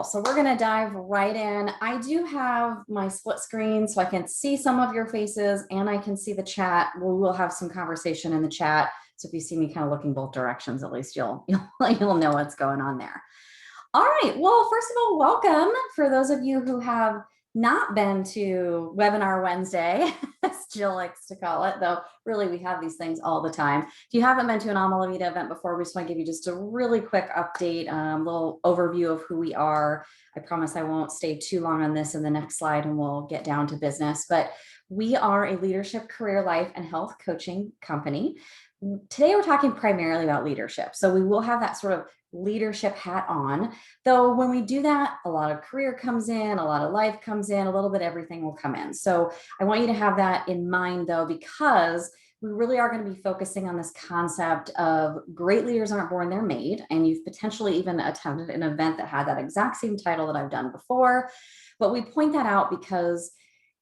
So we're going to dive right in. I do have my split screen so I can see some of your faces and I can see the chat. We will have some conversation in the chat. So if you see me kind of looking both directions, at least you'll know what's going on there. All right. Well, first of all, welcome for those of you who have not been to Webinar Wednesday, as Jill likes to call it, though really we have these things all the time. If you haven't been to an Alma La Vida event before, we just want to give you just a really quick update, little overview of who we are. I promise I won't stay too long on this in the next slide and we'll get down to business, but we are a leadership, career, life, and health coaching company. Today, we're talking primarily about leadership. So we will have that sort of leadership hat on, though when we do that, a lot of career comes in, a lot of life comes in, a little bit everything will come in. So I want you to have that in mind though, because we really are going to be focusing on this concept of great leaders aren't born, they're made. And you've potentially even attended an event that had that exact same title that I've done before. But we point that out because,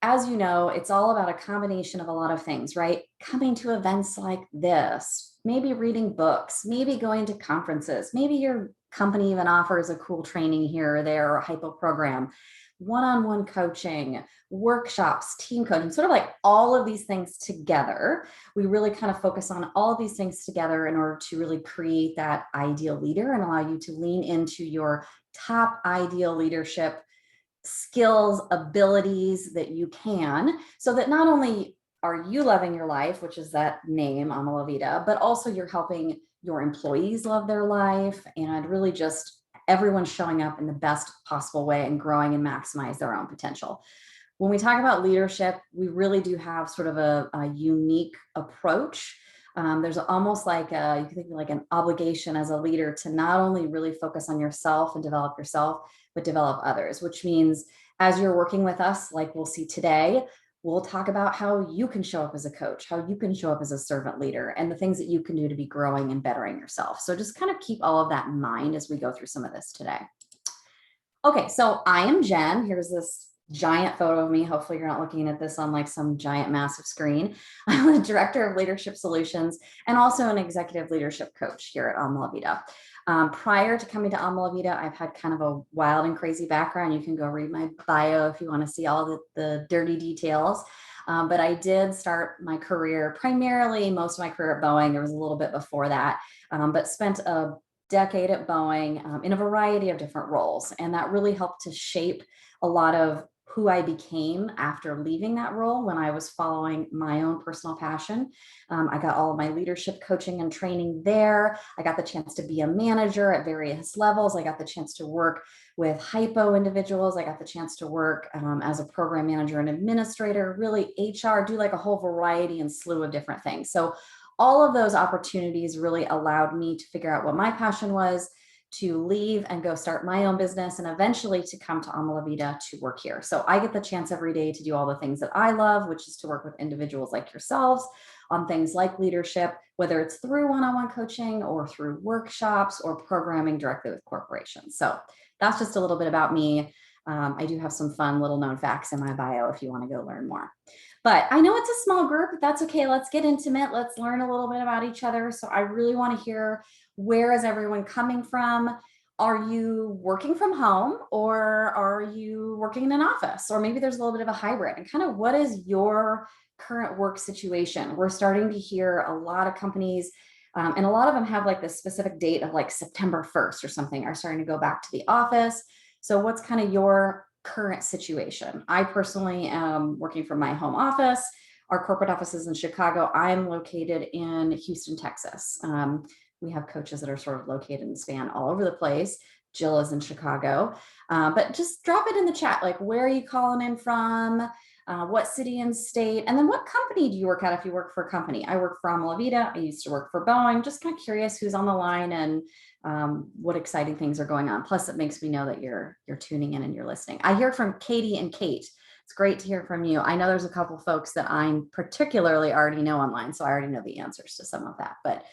as you know, it's all about a combination of a lot of things, right? Coming to events like this, maybe reading books, maybe going to conferences, maybe your company even offers a cool training here or there or a hypo program, one-on-one coaching, workshops, team coaching, sort of like all of these things together. We really kind of focus on all of these things together in order to really create that ideal leader and allow you to lean into your top ideal leadership skills, abilities that you can, so that not only are you loving your life, which is that name, Alma La Vida, but also you're helping your employees love their life and really just everyone showing up in the best possible way and growing and maximize their own potential. When we talk about leadership, we really do have sort of a unique approach. There's almost like you can think of like an obligation as a leader to not only really focus on yourself and develop yourself, but develop others, which means as you're working with us, like we'll see today, we'll talk about how you can show up as a coach, how you can show up as a servant leader, and the things that you can do to be growing and bettering yourself. So just kind of keep all of that in mind as we go through some of this today. Okay, so I am Jen. Here's this giant photo of me. Hopefully you're not looking at this on like some giant massive screen. I'm the Director of Leadership Solutions and also an Executive Leadership Coach here at Alma La Vida. Prior to coming to Alma La Vida, I've had kind of a wild and crazy background. You can go read my bio if you want to see all the dirty details. But I did start my career, primarily most of my career at Boeing. There was a little bit before that, but spent a decade at Boeing in a variety of different roles. And that really helped to shape a lot of who I became after leaving that role when I was following my own personal passion. I got all of my leadership coaching and training there. I got the chance to be a manager at various levels. I got the chance to work with hypo individuals. I got the chance to work as a program manager and administrator, really HR, do like a whole variety and slew of different things. So all of those opportunities really allowed me to figure out what my passion was, to leave and go start my own business, and eventually to come to Alma La Vida to work here. So I get the chance every day to do all the things that I love, which is to work with individuals like yourselves on things like leadership, whether it's through one-on-one coaching or through workshops or programming directly with corporations. So that's just a little bit about me. I do have some fun little known facts in my bio if you want to go learn more. But I know it's a small group, but that's okay. Let's get intimate. Let's learn a little bit about each other. So I really want to hear, where is everyone coming from? Are you working from home or are you working in an office? Or maybe there's a little bit of a hybrid, and kind of what is your current work situation? We're starting to hear a lot of companies, and a lot of them have like this specific date of like September 1st or something, are starting to go back to the office. So what's kind of your current situation? I personally am working from my home office. Our corporate office is in Chicago. I'm located in Houston, Texas. We have coaches that are sort of located and span all over the place. Jill is in Chicago, but just drop it in the chat. Like, where are you calling in from? What city and state? And then what company do you work at if you work for a company? I work for Alma La Vida. I used to work for Boeing. Just kind of curious who's on the line and what exciting things are going on. Plus, it makes me know that you're tuning in and you're listening. I hear from Katie and Kate. It's great to hear from you. I know there's a couple folks that I particularly already know online, so I already know the answers to some of that. But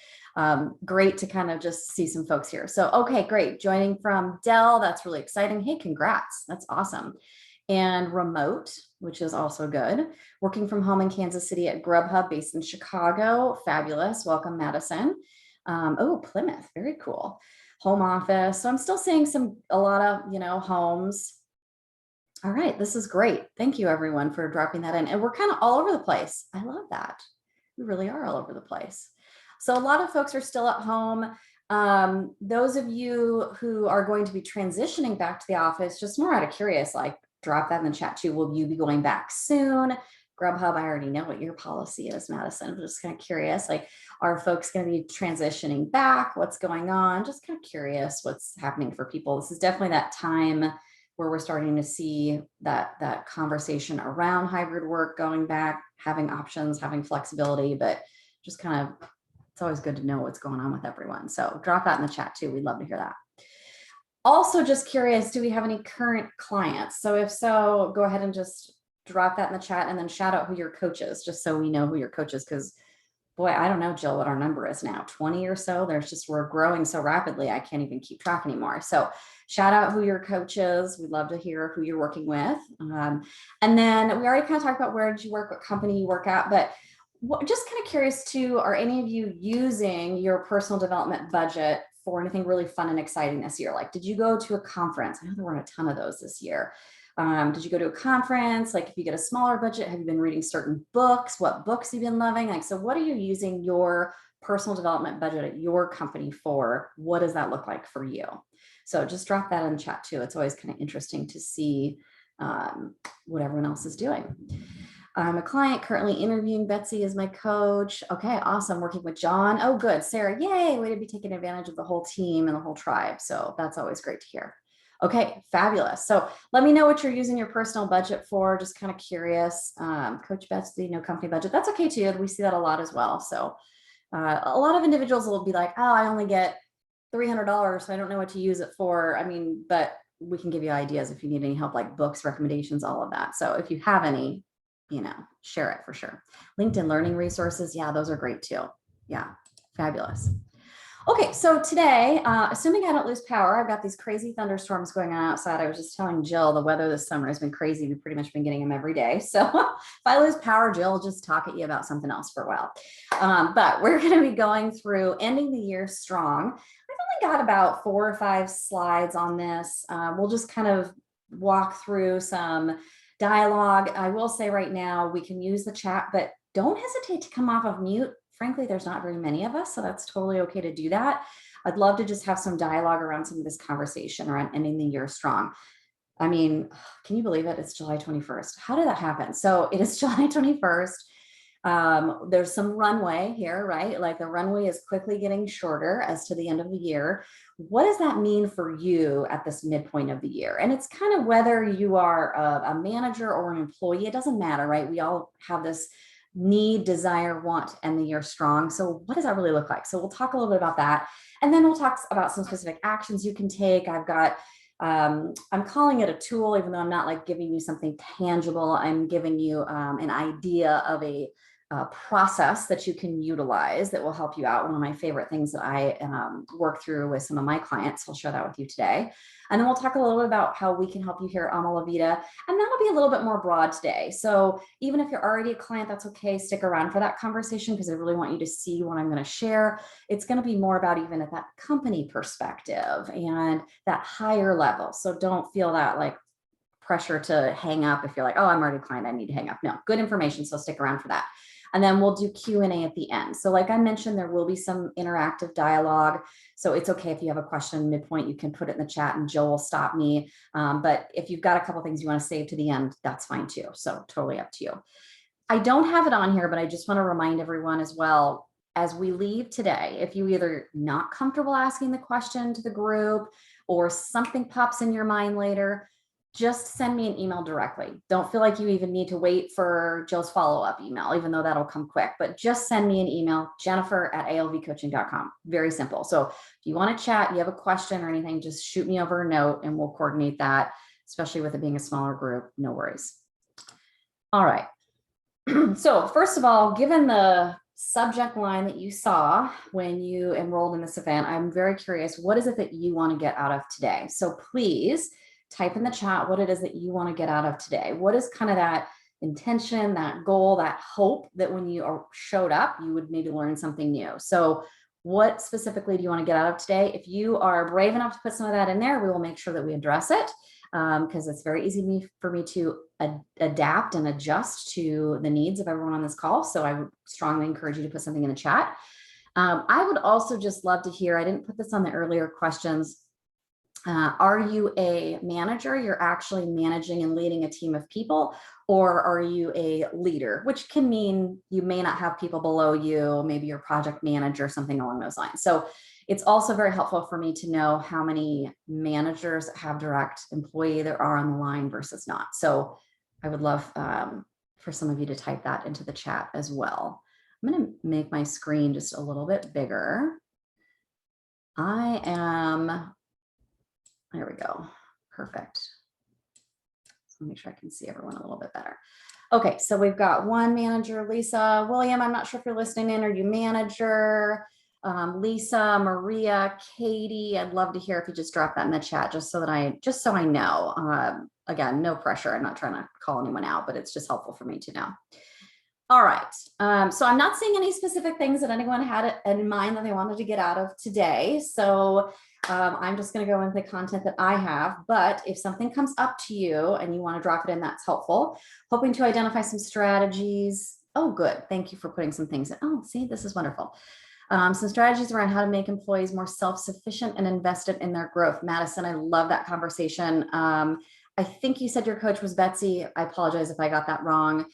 great to kind of just see some folks here. So, okay, great. Joining from Dell. That's really exciting. Hey, congrats. That's awesome. And remote, which is also good. Working from home in Kansas City at Grubhub, based in Chicago. Fabulous. Welcome, Madison. Oh, Plymouth. Very cool. home office. So I'm still seeing a lot of, homes. All right, this is great. Thank you everyone for dropping that in. And we're kind of all over the place. I love that. We really are all over the place. So a lot of folks are still at home. Those of you who are going to be transitioning back to the office, just more out of curious, like drop that in the chat too. Will you be going back soon? Grubhub, I already know what your policy is, Madison. I'm just kind of curious, like, are folks going to be transitioning back? What's going on? Just kind of curious what's happening for people. This is definitely that time where we're starting to see that conversation around hybrid work going back, having options, having flexibility, but just kind of, it's always good to know what's going on with everyone. So drop that in the chat too. We'd love to hear that. Also just curious, do we have any current clients? So if so, go ahead and just drop that in the chat and then shout out who your coach is, just so we know who your coach is. Because boy, I don't know, Jill, what our number is now, 20 or so. We're growing so rapidly, I can't even keep track anymore. So shout out who your coach is. We'd love to hear who you're working with. And then we already kind of talked about where did you work, what company you work at, but just kind of curious too, are any of you using your personal development budget for anything really fun and exciting this year? Like, did you go to a conference? I know there weren't a ton of those this year. Did you go to a conference? Like, if you get a smaller budget, have you been reading certain books? What books have you been loving? Like, so what are you using your personal development budget at your company for? What does that look like for you? So just drop that in the chat too. It's always kind of interesting to see what everyone else is doing. I'm a client currently interviewing Betsy as my coach. Okay, awesome. Working with John. Oh, good. Sarah, yay. Way to be taking advantage of the whole team and the whole tribe. So that's always great to hear. Okay, fabulous. So let me know what you're using your personal budget for. Just kind of curious. Coach Betsy, no company budget. That's okay too. We see that a lot as well. So a lot of individuals will be like, oh, I only get $300, so I don't know what to use it for. I mean, but we can give you ideas if you need any help, like books, recommendations, all of that. So if you have any, share it for sure. LinkedIn learning resources. Yeah, those are great too. Yeah, fabulous. Okay, so today, assuming I don't lose power, I've got these crazy thunderstorms going on outside. I was just telling Jill the weather this summer has been crazy. We've pretty much been getting them every day. So if I lose power, Jill will just talk at you about something else for a while. But we're going to be going through ending the year strong. I've only got about 4 or 5 slides on this. We'll just kind of walk through some dialogue. I will say right now, we can use the chat, but don't hesitate to come off of mute. Frankly, there's not very many of us, so that's totally okay to do that. I'd love to just have some dialogue around some of this conversation around ending the year strong. I mean, can you believe it? It's July 21st. How did that happen? So it is July 21st. There's some runway here, right? Like the runway is quickly getting shorter as to the end of the year. What does that mean for you at this midpoint of the year? And it's kind of whether you are a manager or an employee, it doesn't matter, right? We all have this need, desire, want to end the year strong. So what does that really look like? So we'll talk a little bit about that. And then we'll talk about some specific actions you can take. I've got, I'm calling it a tool, even though I'm not like giving you something tangible. I'm giving you an idea of a process that you can utilize that will help you out. One of my favorite things that I work through with some of my clients. I'll share that with you today. And then we'll talk a little bit about how we can help you here at Ama La Vida. And that'll be a little bit more broad today. So even if you're already a client, that's okay. Stick around for that conversation because I really want you to see what I'm going to share. It's going to be more about even at that company perspective and that higher level. So don't feel that like pressure to hang up if you're like, oh, I'm already a client, I need to hang up. No, good information. So stick around for that. And then we'll do Q&A at the end. So like I mentioned, there will be some interactive dialogue. So it's okay if you have a question midpoint, you can put it in the chat and Jill will stop me. But if you've got a couple things you want to save to the end, that's fine too. So totally up to you. I don't have it on here, but I just want to remind everyone as well, as we leave today, if you either not comfortable asking the question to the group or something pops in your mind later, just send me an email directly. Don't feel like you even need to wait for Jill's follow-up email, even though that'll come quick, but just send me an email, jennifer@alvcoaching.com. Very simple. So if you want to chat, you have a question or anything, just shoot me over a note and we'll coordinate that, especially with it being a smaller group, no worries. All right. So first of all, given the subject line that you saw when you enrolled in this event, I'm very curious, what is it that you want to get out of today? So please type in the chat what it is that you want to get out of today. What is kind of that intention, that goal, that hope that when you showed up, you would maybe learn something new. So What specifically do you want to get out of today? If you are brave enough to put some of that in there, we will make sure that we address it, because it's very easy for me to adapt and adjust to the needs of everyone on this call. So I would strongly encourage you to put something in the chat. I would also just love to hear, I didn't put this on the earlier questions. Are you a manager? You're actually managing and leading a team of people, or are you a leader, which can mean you may not have people below you, maybe you're project manager, something along those lines. So it's also very helpful for me to know how many managers have direct employee there are on the line versus not. So I would love for some of you to type that into the chat as well. I'm going to make my screen just a little bit bigger. There we go. Perfect. So make sure I can see everyone a little bit better. Okay, so we've got one manager, Lisa. William, I'm not sure if you're listening in. Are you manager? Lisa, Maria, Katie, I'd love to hear if you just drop that in the chat, just so I know. Again, no pressure. I'm not trying to call anyone out, but it's just helpful for me to know. All right. So I'm not seeing any specific things that anyone had in mind that they wanted to get out of today. So I'm just going to go into the content that I have. But if something comes up to you and you want to drop it in, that's helpful. Hoping to identify some strategies. Oh, good. Thank you for putting some things in. Oh, see, this is wonderful. Some strategies around how to make employees more self-sufficient and invested in their growth. Madison, I love that conversation. I think you said your coach was Betsy. I apologize if I got that wrong.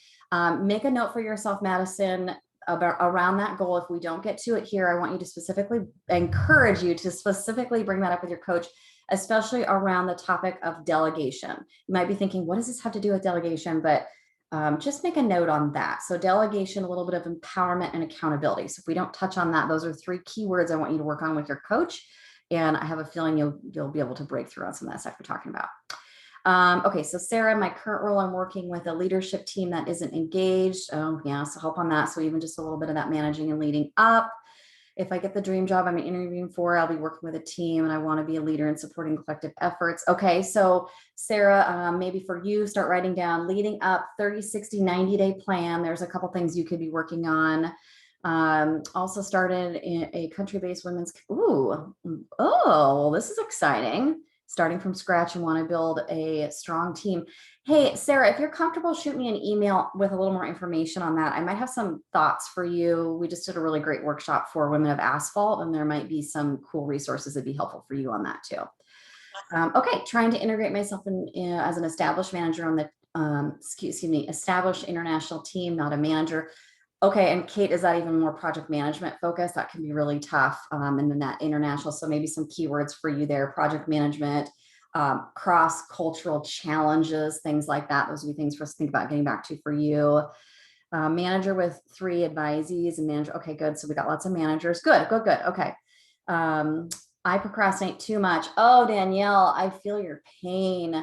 Make a note for yourself, Madison, around that goal. If we don't get to it here, I want you to specifically encourage you to specifically bring that up with your coach, especially around the topic of delegation. You might be thinking, what does this have to do with delegation? But just make a note on that. So delegation, a little bit of empowerment and accountability. So if we don't touch on that, those are 3 keywords I want you to work on with your coach. And I have a feeling you'll be able to break through on some of that stuff we're talking about. Okay, so Sarah, my current role, I'm working with a leadership team that isn't engaged. Oh yeah, so help on that. So even just a little bit of that managing and leading up. If I get the dream job I'm interviewing for, I'll be working with a team and I want to be a leader in supporting collective efforts. Okay, so Sarah, maybe for you, start writing down leading up 30, 60, 90-day plan. There's a couple things you could be working on. Also started in a country-based women's, this is exciting. Starting from scratch and want to build a strong team. Hey, Sarah, if you're comfortable, shoot me an email with a little more information on that. I might have some thoughts for you. We just did a really great workshop for Women of Asphalt, and there might be some cool resources that'd be helpful for you on that too. Okay, trying to integrate myself as an established manager on the, established international team, not a manager. Okay, and Kate, is that even more project management focused? That can be really tough, and then that international. So maybe some keywords for you there: project management, cross-cultural challenges, things like that. Those would be things for us to think about getting back to for you. Manager with 3 advisees and manager. Okay, good. So we got lots of managers. Good. Okay. I procrastinate too much. Oh, Danielle, I feel your pain.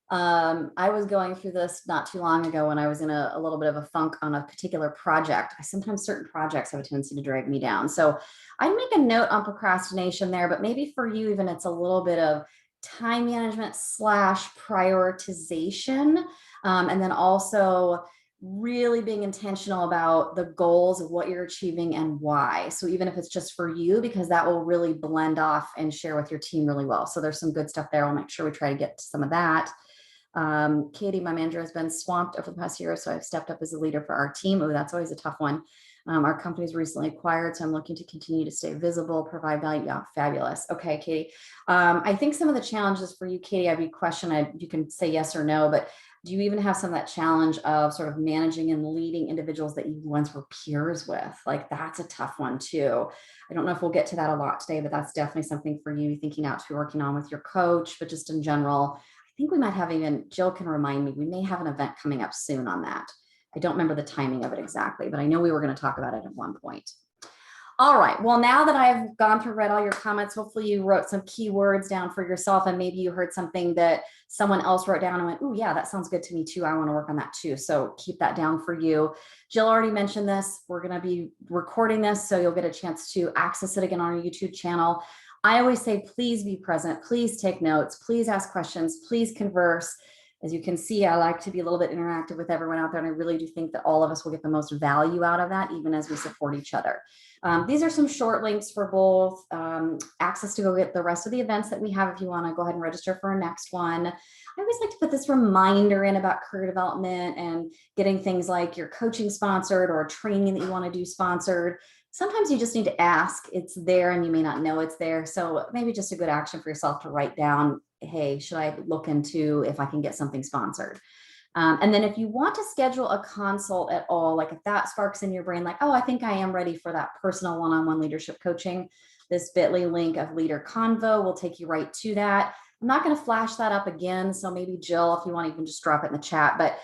I was going through this not too long ago when I was in a little bit of a funk on a particular project. Sometimes certain projects have a tendency to drag me down. So I'd make a note on procrastination there, but maybe for you, even it's a little bit of time management / prioritization. And then also really being intentional about the goals of what you're achieving and why. So even if it's just for you, because that will really blend off and share with your team really well. So there's some good stuff there. I'll make sure we try to get to some of that. Katie, my manager, has been swamped over the past year, so I've stepped up as a leader for our team. Oh, that's always a tough one. Our company is recently acquired, so I'm looking to continue to stay visible, provide value. Yeah, fabulous. Okay, Katie. I think some of the challenges for you, Katie, I'd be questioning, you can say yes or no, but do you even have some of that challenge of sort of managing and leading individuals that you once were peers with? Like, that's a tough one too. I don't know if we'll get to that a lot today, but that's definitely something for you thinking out to be working on with your coach, but just in general, I think we might have even, Jill can remind me, we may have an event coming up soon on that. I don't remember the timing of it exactly, but I know we were going to talk about it at one point. All right. Well, now that I've gone through, read all your comments, hopefully you wrote some keywords down for yourself, and maybe you heard something that someone else wrote down and went, oh yeah, that sounds good to me too. I want to work on that too. So keep that down for you. Jill already mentioned this. We're going to be recording this, so you'll get a chance to access it again on our YouTube channel. I always say, please be present. Please take notes. Please ask questions. Please converse. As you can see, I like to be a little bit interactive with everyone out there, and I really do think that all of us will get the most value out of that, even as we support each other. These are some short links for both access to go get the rest of the events that we have if you want to go ahead and register for our next one. I always like to put this reminder in about career development and getting things like your coaching sponsored or training that you want to do sponsored. Sometimes you just need to ask. It's there and you may not know it's there. So maybe just a good action for yourself to write down, hey, should I look into if I can get something sponsored? And then if you want to schedule a consult at all, like if that sparks in your brain, like, oh, I think I am ready for that personal one-on-one leadership coaching, this bit.ly link of Leader Convo will take you right to that. I'm not going to flash that up again. So maybe Jill, if you want, you can just drop it in the chat, but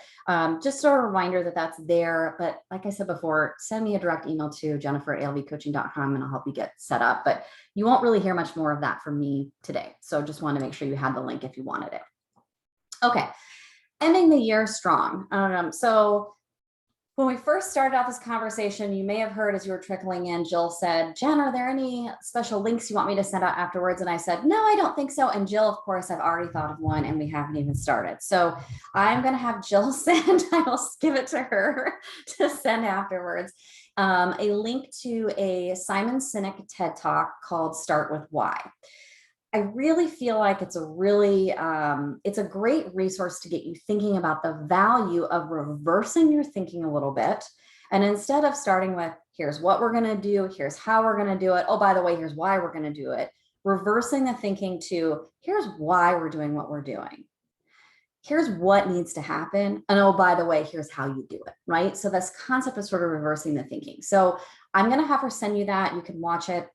just a reminder that that's there. But like I said before, send me a direct email to jennifer@alvcoaching.com and I'll help you get set up. But you won't really hear much more of that from me today. So just want to make sure you had the link if you wanted it. Okay. Ending the year strong. So when we first started out this conversation, you may have heard as you were trickling in, Jill said, Jen, are there any special links you want me to send out afterwards? And I said, no, I don't think so. And Jill, of course, I've already thought of one and we haven't even started. So I'm going to have Jill send, I will give it to her to send afterwards, a link to a Simon Sinek TED Talk called Start With Why. I really feel like it's a great resource to get you thinking about the value of reversing your thinking a little bit. And instead of starting with, here's what we're going to do, here's how we're going to do it. Oh, by the way, here's why we're going to do it. Reversing the thinking to, here's why we're doing what we're doing. Here's what needs to happen. And oh, by the way, here's how you do it, right? So this concept of sort of reversing the thinking. So I'm going to have her send you that. You can watch it.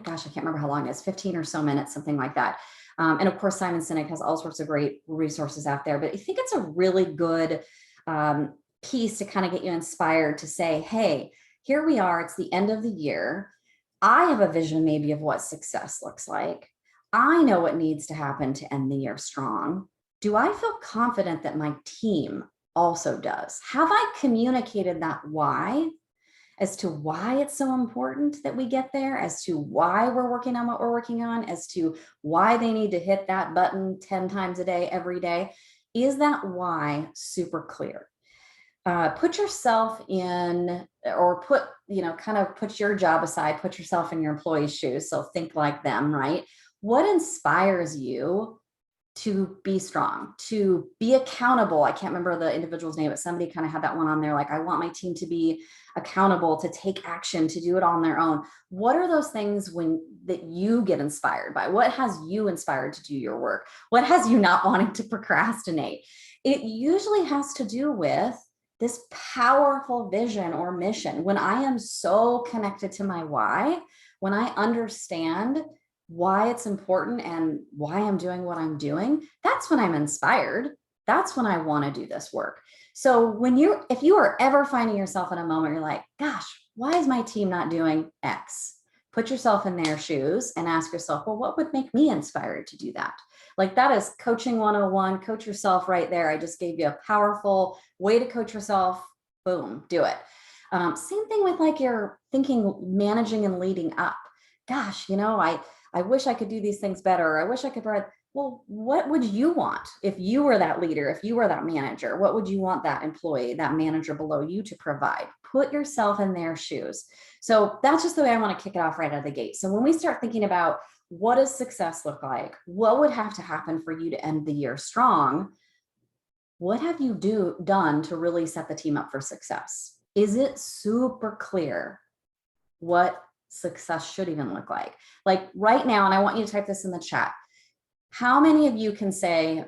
Gosh, I can't remember how long it is, 15 or so minutes, something like that. And of course, Simon Sinek has all sorts of great resources out there, but I think it's a really good piece to kind of get you inspired to say, hey, here we are, it's the end of the year. I have a vision maybe of what success looks like. I know what needs to happen to end the year strong. Do I feel confident that my team also does? Have I communicated that why? As to why it's so important that we get there, as to why we're working on what we're working on, as to why they need to hit that button 10 times a day, every day. Is that why super clear? Put yourself in, or put your job aside, put yourself in your employee's shoes. So think like them, right? What inspires you to be strong, to be accountable? I can't remember the individual's name, but somebody kind of had that one on there. Like, I want my team to be accountable, to take action, to do it on their own. What are those things that you get inspired by? What has you inspired to do your work? What has you not wanting to procrastinate? It usually has to do with this powerful vision or mission. When I am so connected to my why, when I understand why it's important and why I'm doing what I'm doing, that's when I'm inspired. That's when I want to do this work. So if you are ever finding yourself in a moment, you're like, gosh, why is my team not doing X? Put yourself in their shoes and ask yourself, well, what would make me inspired to do that? Like, that is coaching 101, coach yourself right there. I just gave you a powerful way to coach yourself. Boom, do it. Same thing with like your thinking, managing and leading up. Gosh, I wish I could do these things better. I wish I could write. Well, what would you want if you were that leader, if you were that manager? What would you want that employee, that manager below you to provide? Put yourself in their shoes. So that's just the way I want to kick it off right out of the gate. So when we start thinking about what does success look like, what would have to happen for you to end the year strong, what have you done to really set the team up for success? Is it super clear what success should even look like? Like right now, and I want you to type this in the chat. How many of you can say,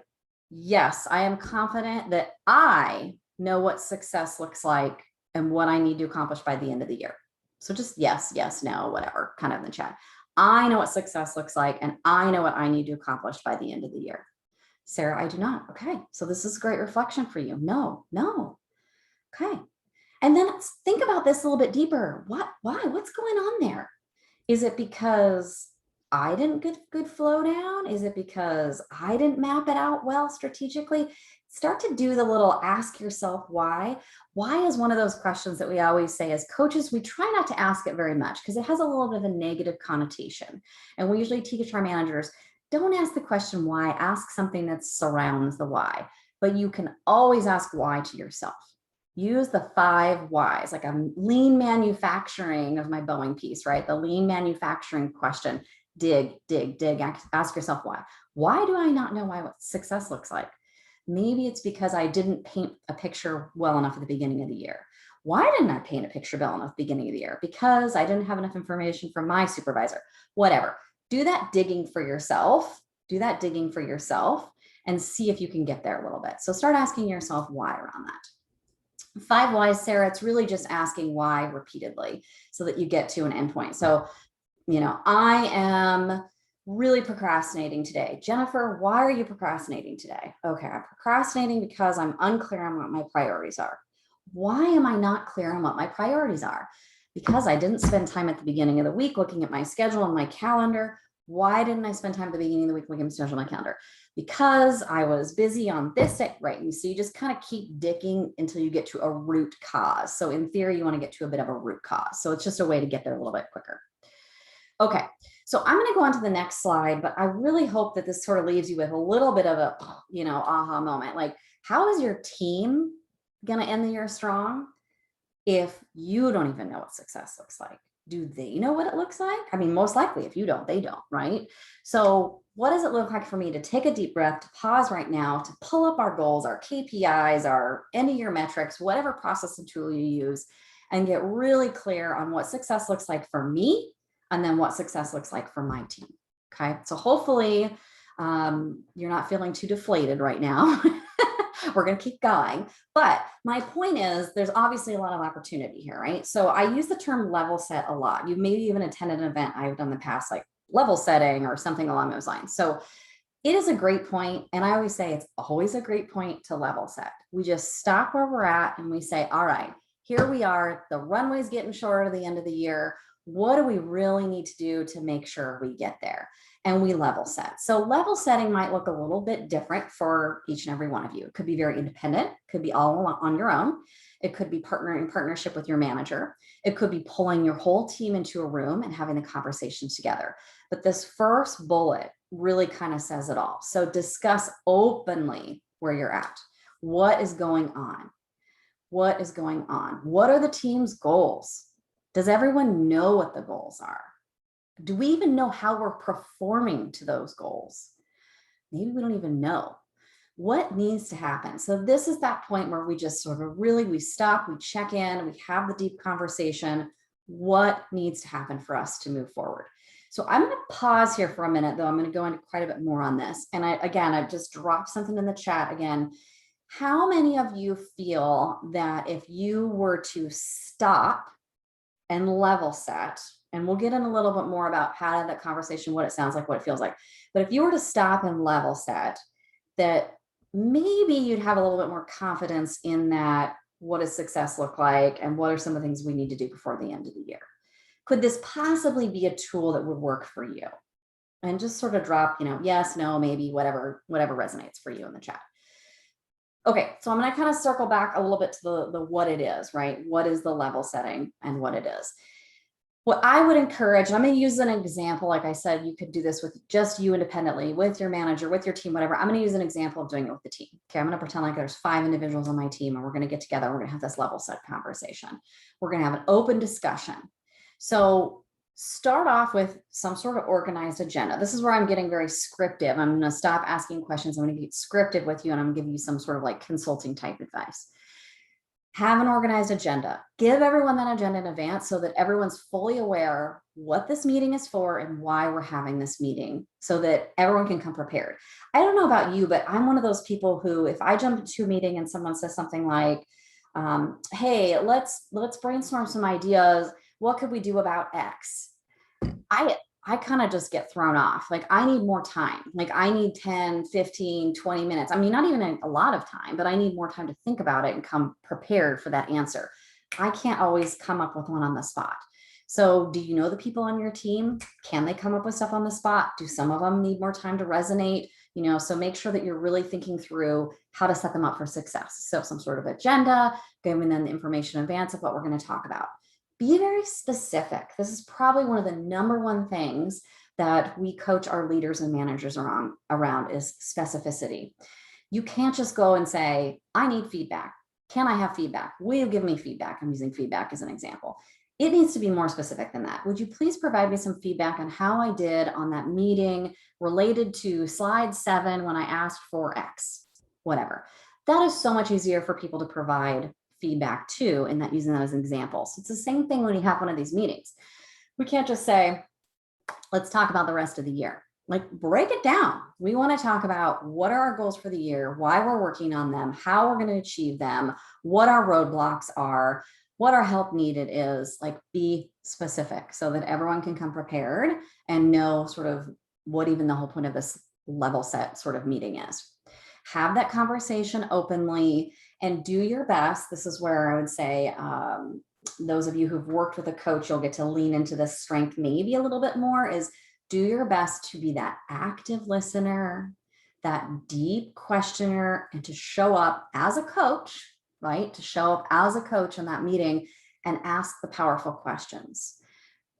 yes, I am confident that I know what success looks like and what I need to accomplish by the end of the year? So just yes, no, whatever, kind of in the chat. I know what success looks like and I know what I need to accomplish by the end of the year. Sarah, I do not. Okay, so this is a great reflection for you. No. Okay. And then let's think about this a little bit deeper. Why? What's going on there? Is it because I didn't get good flow down? Is it because I didn't map it out well strategically? Start to do the little ask yourself why. Why is one of those questions that we always say as coaches, we try not to ask it very much because it has a little bit of a negative connotation. And we usually teach our managers, don't ask the question why, ask something that surrounds the why. but you can always ask why to yourself. Use the 5 whys, like a lean manufacturing of my Boeing piece, right? The lean manufacturing question. Dig, dig, dig. Ask yourself why. Why do I not know what success looks like? Maybe it's because I didn't paint a picture well enough at the beginning of the year. Why didn't I paint a picture well enough at the beginning of the year? Because I didn't have enough information from my supervisor. Whatever. Do that digging for yourself. Do that digging for yourself and see if you can get there a little bit. So start asking yourself why around that. 5 whys, Sarah, it's really just asking why repeatedly so that you get to an endpoint. So, I am really procrastinating today. Jennifer, why are you procrastinating today? Okay, I'm procrastinating because I'm unclear on what my priorities are. Why am I not clear on what my priorities are? Because I didn't spend time at the beginning of the week looking at my schedule and my calendar. Why didn't I spend time at the beginning of the week looking at my schedule and my calendar? Because I was busy on this day, right? And so you just kind of keep digging until you get to a root cause. So in theory, you want to get to a bit of a root cause. So it's just a way to get there a little bit quicker. Okay, so I'm going to go on to the next slide, but I really hope that this sort of leaves you with a little bit of a, aha moment. Like, how is your team going to end the year strong if you don't even know what success looks like? Do they know what it looks like? I mean, most likely if you don't, they don't, right? So what does it look like for me to take a deep breath, to pause right now, to pull up our goals, our KPIs, our end of year metrics, whatever process and tool you use, and get really clear on what success looks like for me, and then what success looks like for my team. Okay, so hopefully you're not feeling too deflated right now. We're going to keep going. But my point is there's obviously a lot of opportunity here, right? So I use the term level set a lot. You maybe even attended an event I've done in the past, like level setting or something along those lines. So it is a great point. And I always say it's always a great point to level set. We just stop where we're at and we say, all right, here we are. The runway's getting short at the end of the year. What do we really need to do to make sure we get there? And we level set. So level setting might look a little bit different for each and every one of you. It could be very independent, could be all on your own. It could be partnership with your manager. It could be pulling your whole team into a room and having the conversation together. But this first bullet really kind of says it all. So discuss openly where you're at. What is going on? What is going on? What are the team's goals? Does everyone know what the goals are? Do we even know how we're performing to those goals? Maybe we don't even know. What needs to happen? So this is that point where we just sort of really, we stop, we check in, we have the deep conversation. What needs to happen for us to move forward? So I'm going to pause here for a minute, though. I'm going to go into quite a bit more on this. And I've just dropped something in the chat again. How many of you feel that if you were to stop and level set, and we'll get in a little bit more about how that conversation, what it sounds like, what it feels like. But if you were to stop and level set, that maybe you'd have a little bit more confidence in that, what does success look like? And what are some of the things we need to do before the end of the year? Could this possibly be a tool that would work for you? And just sort of drop, yes, no, maybe, whatever resonates for you in the chat. Okay, so I'm going to kind of circle back a little bit to the what it is, right? What is the level setting and what it is? What I would encourage, and I'm going to use an example, like I said, you could do this with just you independently, with your manager, with your team, whatever. I'm going to use an example of doing it with the team. Okay, I'm going to pretend like there's 5 individuals on my team and we're going to get together. We're going to have this level set conversation. We're going to have an open discussion. So start off with some sort of organized agenda. This is where I'm getting very scriptive. I'm going to stop asking questions. I'm going to get scriptive with you and I'm going to give you some sort of like consulting type advice. Have an organized agenda. Give everyone that agenda in advance so that everyone's fully aware what this meeting is for and why we're having this meeting so that everyone can come prepared. I don't know about you, but I'm one of those people who, if I jump into a meeting and someone says something like, hey, let's brainstorm some ideas. What could we do about X? I kind of just get thrown off. Like, I need more time. Like, I need 10, 15, 20 minutes. I mean, not even a lot of time, but I need more time to think about it and come prepared for that answer. I can't always come up with one on the spot. So do you know the people on your team? Can they come up with stuff on the spot? Do some of them need more time to resonate? So make sure that you're really thinking through how to set them up for success. So some sort of agenda, giving them the information in advance of what we're going to talk about. Be very specific. This is probably one of the #1 things that we coach our leaders and managers around is specificity. You can't just go and say, I need feedback. Can I have feedback? Will you give me feedback? I'm using feedback as an example. It needs to be more specific than that. Would you please provide me some feedback on how I did on that meeting related to slide 7 when I asked for X, whatever. That is so much easier for people to provide feedback to, and that using that as an example. So it's the same thing when you have one of these meetings. We can't just say, let's talk about the rest of the year. Like, break it down. We want to talk about what are our goals for the year, why we're working on them, how we're going to achieve them, what our roadblocks are, what our help needed is. Like, be specific so that everyone can come prepared and know sort of what even the whole point of this level set sort of meeting is. Have that conversation openly and do your best. This is where I would say, those of you who've worked with a coach, you'll get to lean into this strength maybe a little bit more, is do your best to be that active listener, that deep questioner, and to show up as a coach, right? To show up as a coach in that meeting and ask the powerful questions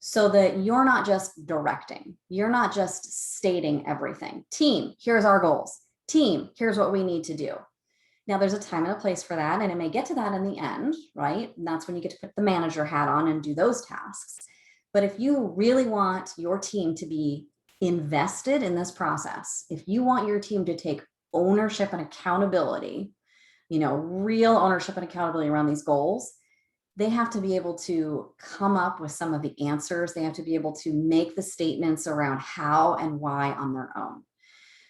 so that you're not just directing, you're not just stating everything. Team, here's our goals. Team, here's what we need to do. Now, there's a time and a place for that, and it may get to that in the end, right? And that's when you get to put the manager hat on and do those tasks. But if you really want your team to be invested in this process, if you want your team to take ownership and accountability, real ownership and accountability around these goals, they have to be able to come up with some of the answers. They have to be able to make the statements around how and why on their own.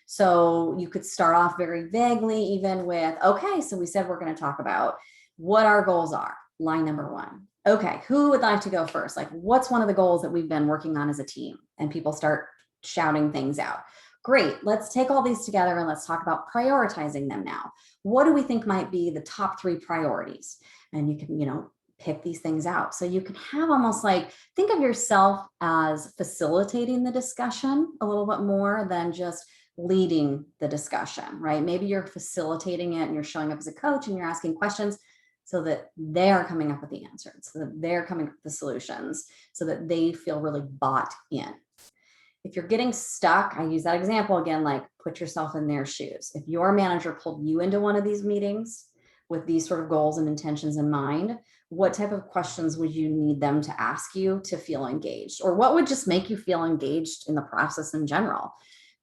So you could start off very vaguely, even with, okay, so we said we're going to talk about what our goals are. Line number 1. Okay, who would like to go first? Like, what's one of the goals that we've been working on as a team? And people start shouting things out. Great, let's take all these together and let's talk about prioritizing them now. What do we think might be the top 3 priorities? And you can, pick these things out. So you can have almost like, think of yourself as facilitating the discussion a little bit more than just leading the discussion, right? Maybe you're facilitating it and you're showing up as a coach and you're asking questions so that they're coming up with the answers, so that they're coming up with the solutions, so that they feel really bought in. If you're getting stuck, I use that example again, like put yourself in their shoes. If your manager pulled you into one of these meetings with these sort of goals and intentions in mind, what type of questions would you need them to ask you to feel engaged? Or what would just make you feel engaged in the process in general?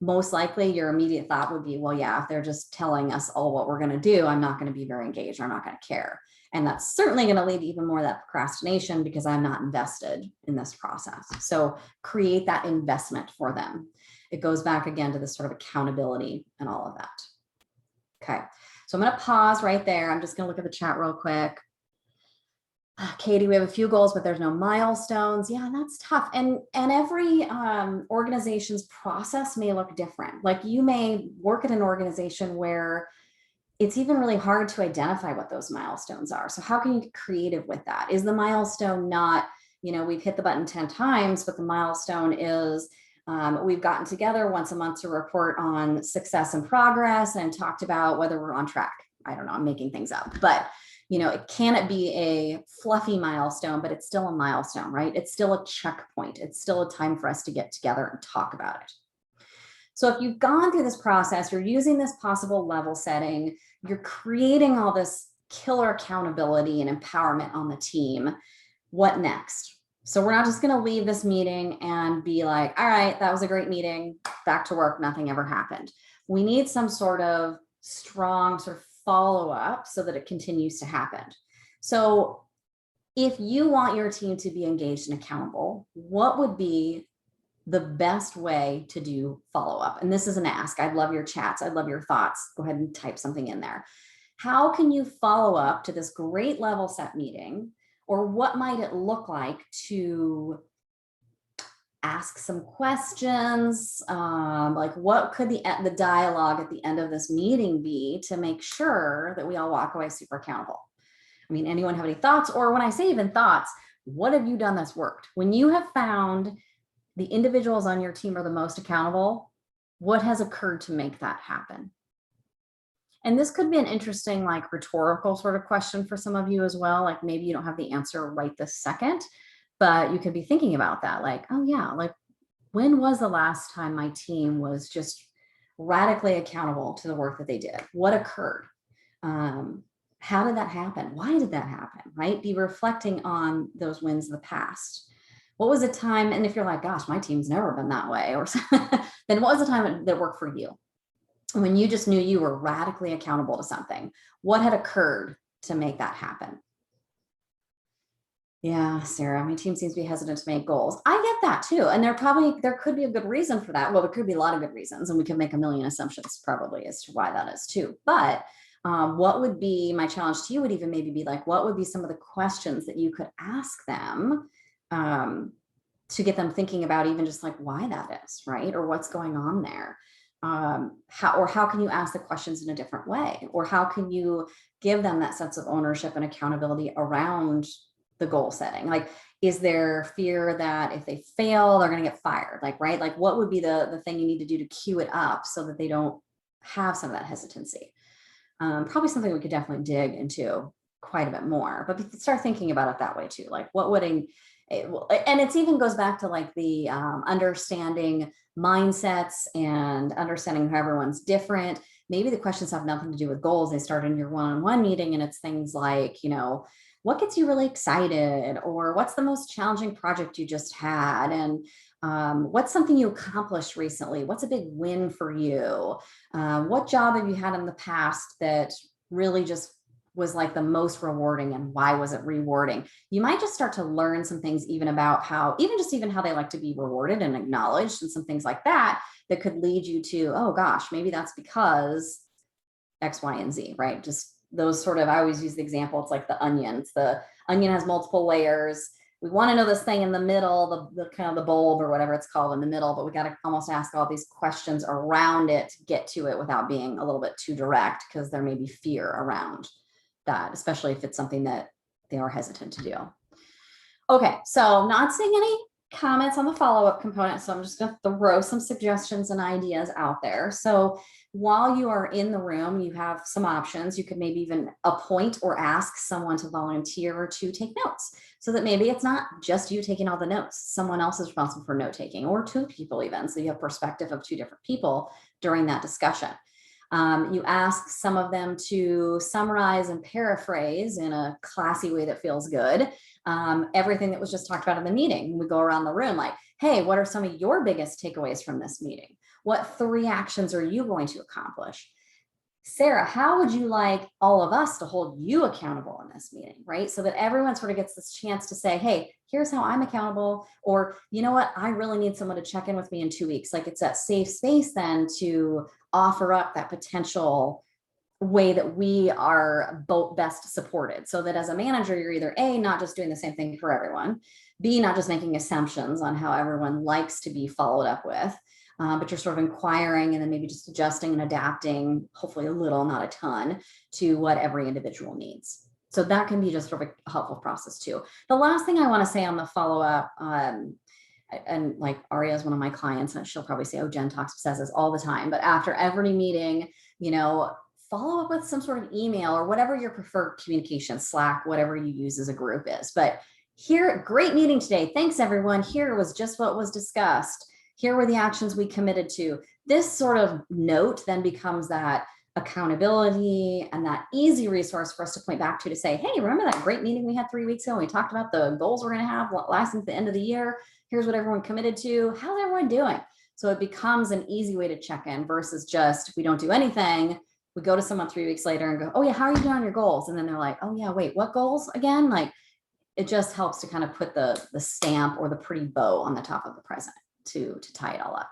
Most likely your immediate thought would be, well, yeah, if they're just telling us all what we're going to do, I'm not going to be very engaged. I'm not going to care. And that's certainly going to lead to even more of that procrastination because I'm not invested in this process. So create that investment for them. It goes back again to this sort of accountability and all of that. Okay, so I'm going to pause right there. I'm just going to look at the chat real quick. Katie, we have a few goals, but there's no milestones. Yeah, that's tough. And every organization's process may look different. Like you may work at an organization where it's even really hard to identify what those milestones are. So how can you get creative with that? Is the milestone not, we've hit the button 10 times, but the milestone is we've gotten together once a month to report on success and progress and talked about whether we're on track. I don't know, I'm making things up, but it cannot be a fluffy milestone, but it's still a milestone, right? It's still a checkpoint. It's still a time for us to get together and talk about it. So if you've gone through this process, you're using this possible level setting, you're creating all this killer accountability and empowerment on the team, what next? So we're not just going to leave this meeting and be like, all right, that was a great meeting, back to work, nothing ever happened. We need some sort of strong sort of follow up so that it continues to happen. So if you want your team to be engaged and accountable, what would be the best way to do follow up? And this is an ask. I'd love your chats. I'd love your thoughts. Go ahead and type something in there. How can you follow up to this great level set meeting? Or what might it look like to ask some questions? Like what could the dialogue at the end of this meeting be to make sure that we all walk away super accountable? I mean, anyone have any thoughts? Or when I say even thoughts, what have you done that's worked? When you have found the individuals on your team are the most accountable, what has occurred to make that happen? And this could be an interesting, like rhetorical sort of question for some of you as well. Like maybe you don't have the answer right this second, but you could be thinking about that. Like, oh yeah, like when was the last time my team was just radically accountable to the work that they did. What occurred? How did that happen? Why did that happen, right? Be reflecting on those wins of the past. What was a time, and if you're like, gosh, my team's never been that way, or then what was a time that worked for you? When you just knew you were radically accountable to something, what had occurred to make that happen? Yeah, Sarah, my team seems to be hesitant to make goals. I get that too. And there could be a good reason for that. Well, there could be a lot of good reasons, and we can make a million assumptions probably as to why that is too. But what would be my challenge to you would even maybe be like, what would be some of the questions that you could ask them to get them thinking about even just like why that is, right? Or what's going on there? How can you ask the questions in a different way? Or how can you give them that sense of ownership and accountability around the goal setting? Like, is there fear that if they fail, they're going to get fired? Like, right? Like, what would be the thing you need to do to cue it up so that they don't have some of that hesitancy? Probably something we could definitely dig into quite a bit more, but start thinking about it that way too. Like, what would and it even goes back to like the understanding mindsets and understanding how everyone's different. Maybe the questions have nothing to do with goals. They start in your one-on-one meeting, and it's things like, what gets you really excited, or what's the most challenging project you just had, and what's something you accomplished recently? What's a big win for you? What job have you had in the past that really just was like the most rewarding, and why was it rewarding? You might just start to learn some things even about how they like to be rewarded and acknowledged, and some things like that could lead you to, oh gosh, maybe that's because X, Y, and Z, right? Just those sort of, I always use the example, it's like the onion. The onion has multiple layers. We want to know this thing in the middle, the kind of the bulb or whatever it's called in the middle, but we got to almost ask all these questions around it to get to it without being a little bit too direct, because there may be fear around that, especially if it's something that they are hesitant to do. Okay, so not seeing any comments on the follow-up component, so I'm just going to throw some suggestions and ideas out there. So while you are in the room, you have some options. You could maybe even appoint or ask someone to volunteer to take notes, so that maybe it's not just you taking all the notes. Someone else is responsible for note taking, or two people even, so you have perspective of two different people during that discussion. You ask some of them to summarize and paraphrase in a classy way that feels good everything that was just talked about in the meeting. We go around the room like, hey, what are some of your biggest takeaways from this meeting? What 3 actions are you going to accomplish? Sarah, how would you like all of us to hold you accountable in this meeting, right? So that everyone sort of gets this chance to say, hey, here's how I'm accountable, or you know what, I really need someone to check in with me in 2 weeks. Like, it's that safe space then to offer up that potential way that we are both best supported, so that as a manager, you're either A, not just doing the same thing for everyone, B, not just making assumptions on how everyone likes to be followed up with, but you're sort of inquiring and then maybe just adjusting and adapting, hopefully a little, not a ton, to what every individual needs. So that can be just sort of a helpful process too. The last thing I want to say on the follow-up, and like Aria is one of my clients, and she'll probably say, oh, Jen says this all the time, but after every meeting, follow up with some sort of email or whatever your preferred communication, Slack, whatever you use as a group is. But here, great meeting today. Thanks, everyone. Here was just what was discussed. Here were the actions we committed to. This sort of note then becomes that accountability and that easy resource for us to point back to say, hey, remember that great meeting we had 3 weeks ago? We talked about the goals we're going to have lasting to the end of the year. Here's what everyone committed to. How's everyone doing? So it becomes an easy way to check in versus just, if we don't do anything, we go to someone 3 weeks later and go, oh yeah, how are you doing on your goals? And then they're like, oh yeah, wait, what goals again? Like, it just helps to kind of put the stamp or the pretty bow on the top of the present to tie it all up.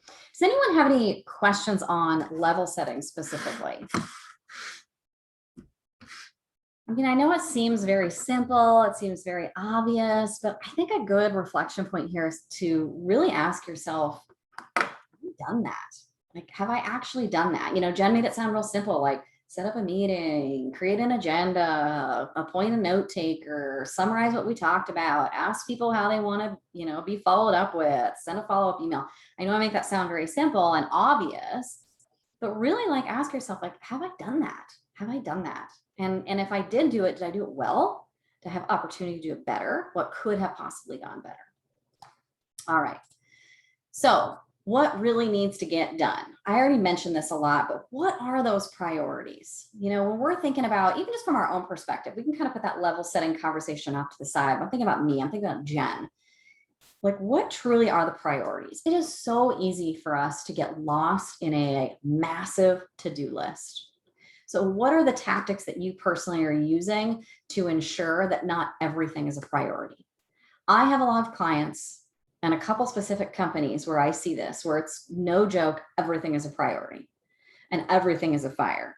Does anyone have any questions on level setting specifically? I mean, I know it seems very simple, it seems very obvious, but I think a good reflection point here is to really ask yourself, have you done that? Like, have I actually done that? Jen made it sound real simple, like set up a meeting, create an agenda, appoint a note taker, summarize what we talked about, ask people how they want to, be followed up with, send a follow-up email. I know I make that sound very simple and obvious, but really like ask yourself, like, have I done that? Have I done that? And if I did do it, did I do it well? Did I have opportunity to do it better? What could have possibly gone better? All right. So what really needs to get done? I already mentioned this a lot, but what are those priorities? When we're thinking about, even just from our own perspective, we can kind of put that level setting conversation off to the side. I'm thinking about me, I'm thinking about Jen. Like, what truly are the priorities? It is so easy for us to get lost in a massive to-do list. So what are the tactics that you personally are using to ensure that not everything is a priority? I have a lot of clients and a couple specific companies where I see this, where it's no joke, everything is a priority and everything is a fire.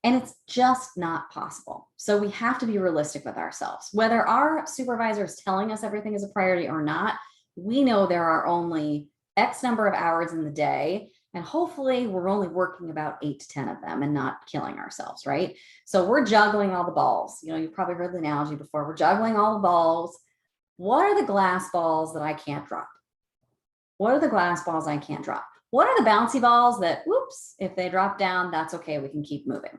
And it's just not possible. So we have to be realistic with ourselves. Whether our supervisor is telling us everything is a priority or not, we know there are only X number of hours in the day, and hopefully we're only working about 8 to 10 of them and not killing ourselves, right? So we're juggling all the balls. You've probably heard the analogy before. We're juggling all the balls. What are the glass balls that I can't drop? What are the glass balls I can't drop? What are the bouncy balls that, whoops, if they drop down, that's okay, we can keep moving.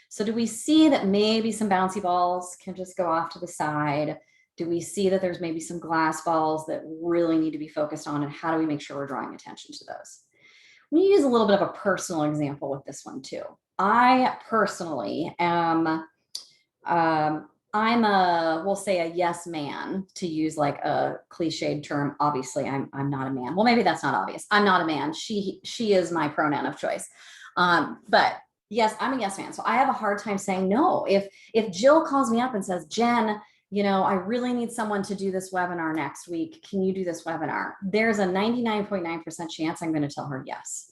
So do we see that maybe some bouncy balls can just go off to the side? Do we see that there's maybe some glass balls that really need to be focused on, and how do we make sure we're drawing attention to those? We use a little bit of a personal example with this one too. I personally am, we'll say a yes man, to use like a cliched term. Obviously I'm not a man. Well, maybe that's not obvious. I'm not a man. She is my pronoun of choice. But yes, I'm a yes man. So I have a hard time saying no. If Jill calls me up and says, Jen, I really need someone to do this webinar next week. Can you do this webinar? There's a 99.9% chance I'm going to tell her yes.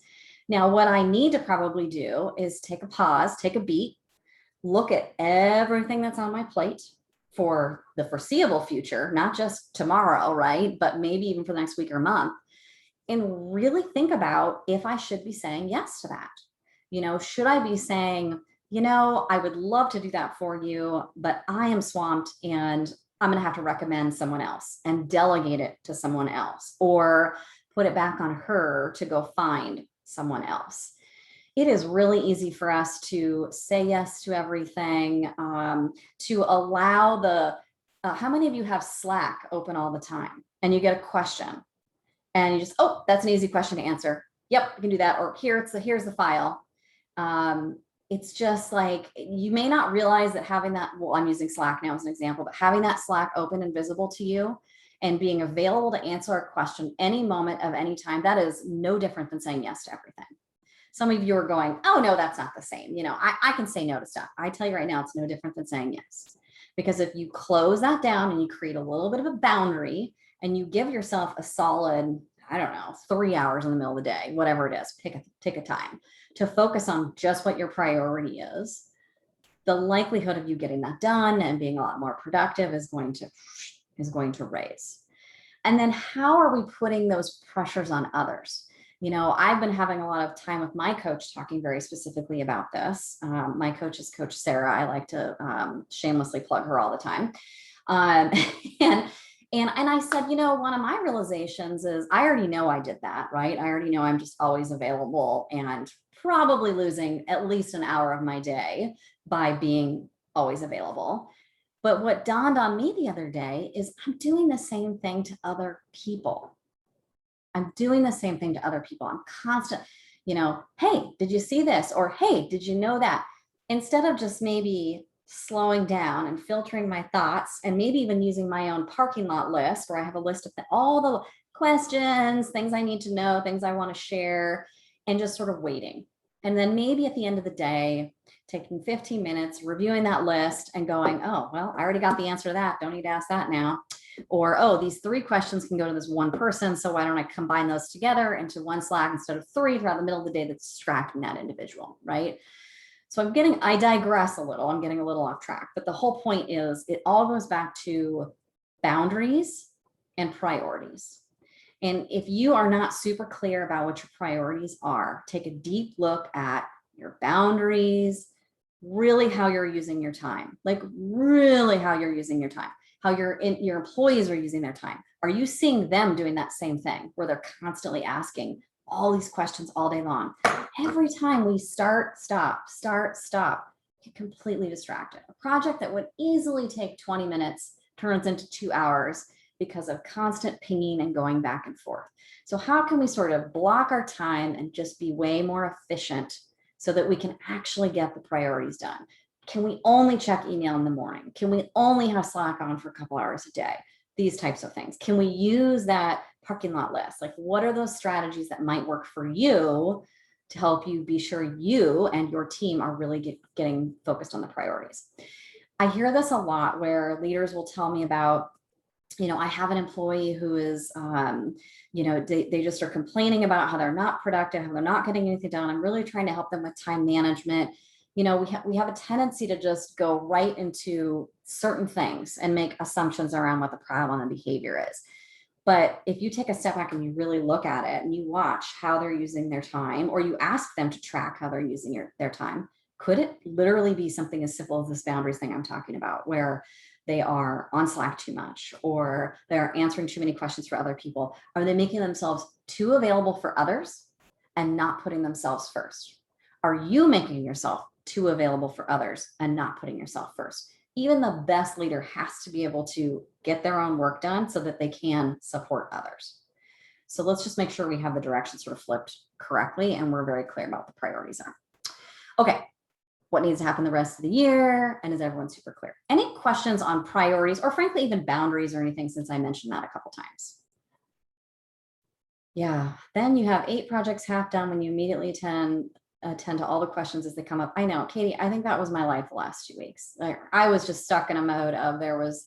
Now, what I need to probably do is take a pause, take a beat, look at everything that's on my plate for the foreseeable future, not just tomorrow, right? But maybe even for the next week or month, and really think about if I should be saying yes to that. Should I be saying, I would love to do that for you, but I am swamped and I'm going to have to recommend someone else and delegate it to someone else, or put it back on her to go find someone else. It is really easy for us to say yes to everything, to allow how many of you have Slack open all the time and you get a question and you just, oh, that's an easy question to answer. Yep, you can do that. Or here's the file. It's just like, you may not realize that having that, well, I'm using Slack now as an example, but having that Slack open and visible to you and being available to answer a question any moment of any time, that is no different than saying yes to everything. Some of you are going, oh no, that's not the same. I can say no to stuff. I tell you right now, it's no different than saying yes. Because if you close that down and you create a little bit of a boundary and you give yourself a solid, 3 hours in the middle of the day, whatever it is, pick a time to focus on just what your priority is, the likelihood of you getting that done and being a lot more productive is going to raise. And then how are we putting those pressures on others? I've been having a lot of time with my coach talking very specifically about this. My coach is Coach Sarah. I like to shamelessly plug her all the time. And I said, one of my realizations is I already know I did that, right? I already know I'm just always available and probably losing at least an hour of my day by being always available. But what dawned on me the other day is I'm doing the same thing to other people. I'm constant, hey, did you see this? Or, hey, did you know that? Instead of just maybe slowing down and filtering my thoughts and maybe even using my own parking lot list, where I have a list of all the questions, things I need to know, things I want to share, and just sort of waiting. And then maybe at the end of the day, taking 15 minutes, reviewing that list and going, oh, well, I already got the answer to that. Don't need to ask that now. Or, oh, these 3 questions can go to this one person. So why don't I combine those together into one Slack instead of 3 throughout the middle of the day that's distracting that individual, right? So I digress a little. I'm getting a little off track. But the whole point is it all goes back to boundaries and priorities. And if you are not super clear about what your priorities are, take a deep look at your boundaries, really how you're using your time, how your employees are using their time. Are you seeing them doing that same thing where they're constantly asking all these questions all day long? Every time we start, stop, get completely distracted. A project that would easily take 20 minutes turns into 2 hours because of constant pinging and going back and forth. So how can we sort of block our time and just be way more efficient so that we can actually get the priorities done? Can we only check email in the morning? Can we only have Slack on for a couple hours a day? These types of things. Can we use that parking lot list? Like, what are those strategies that might work for you to help you be sure you and your team are really getting focused on the priorities? I hear this a lot where leaders will tell me about, I have an employee who is, they just are complaining about how they're not productive, how they're not getting anything done. I'm really trying to help them with time management. We have a tendency to just go right into certain things and make assumptions around what the problem and behavior is. But if you take a step back and you really look at it and you watch how they're using their time, or you ask them to track how they're using their time, could it literally be something as simple as this boundaries thing I'm talking about, where they are on Slack too much, or they're answering too many questions for other people? Are they making themselves too available for others and not putting themselves first? Are you making yourself too available for others and not putting yourself first? Even the best leader has to be able to get their own work done so that they can support others. So let's just make sure we have the direction sort of flipped correctly and we're very clear about what the priorities are. Okay, what needs to happen the rest of the year? And is everyone super clear? Any questions on priorities, or frankly, even boundaries or anything, since I mentioned that a couple times? Yeah, then you have 8 projects half done when you immediately attend to all the questions as they come up. I know, Katie, I think that was my life the last 2 weeks. Like, I was just stuck in a mode of there was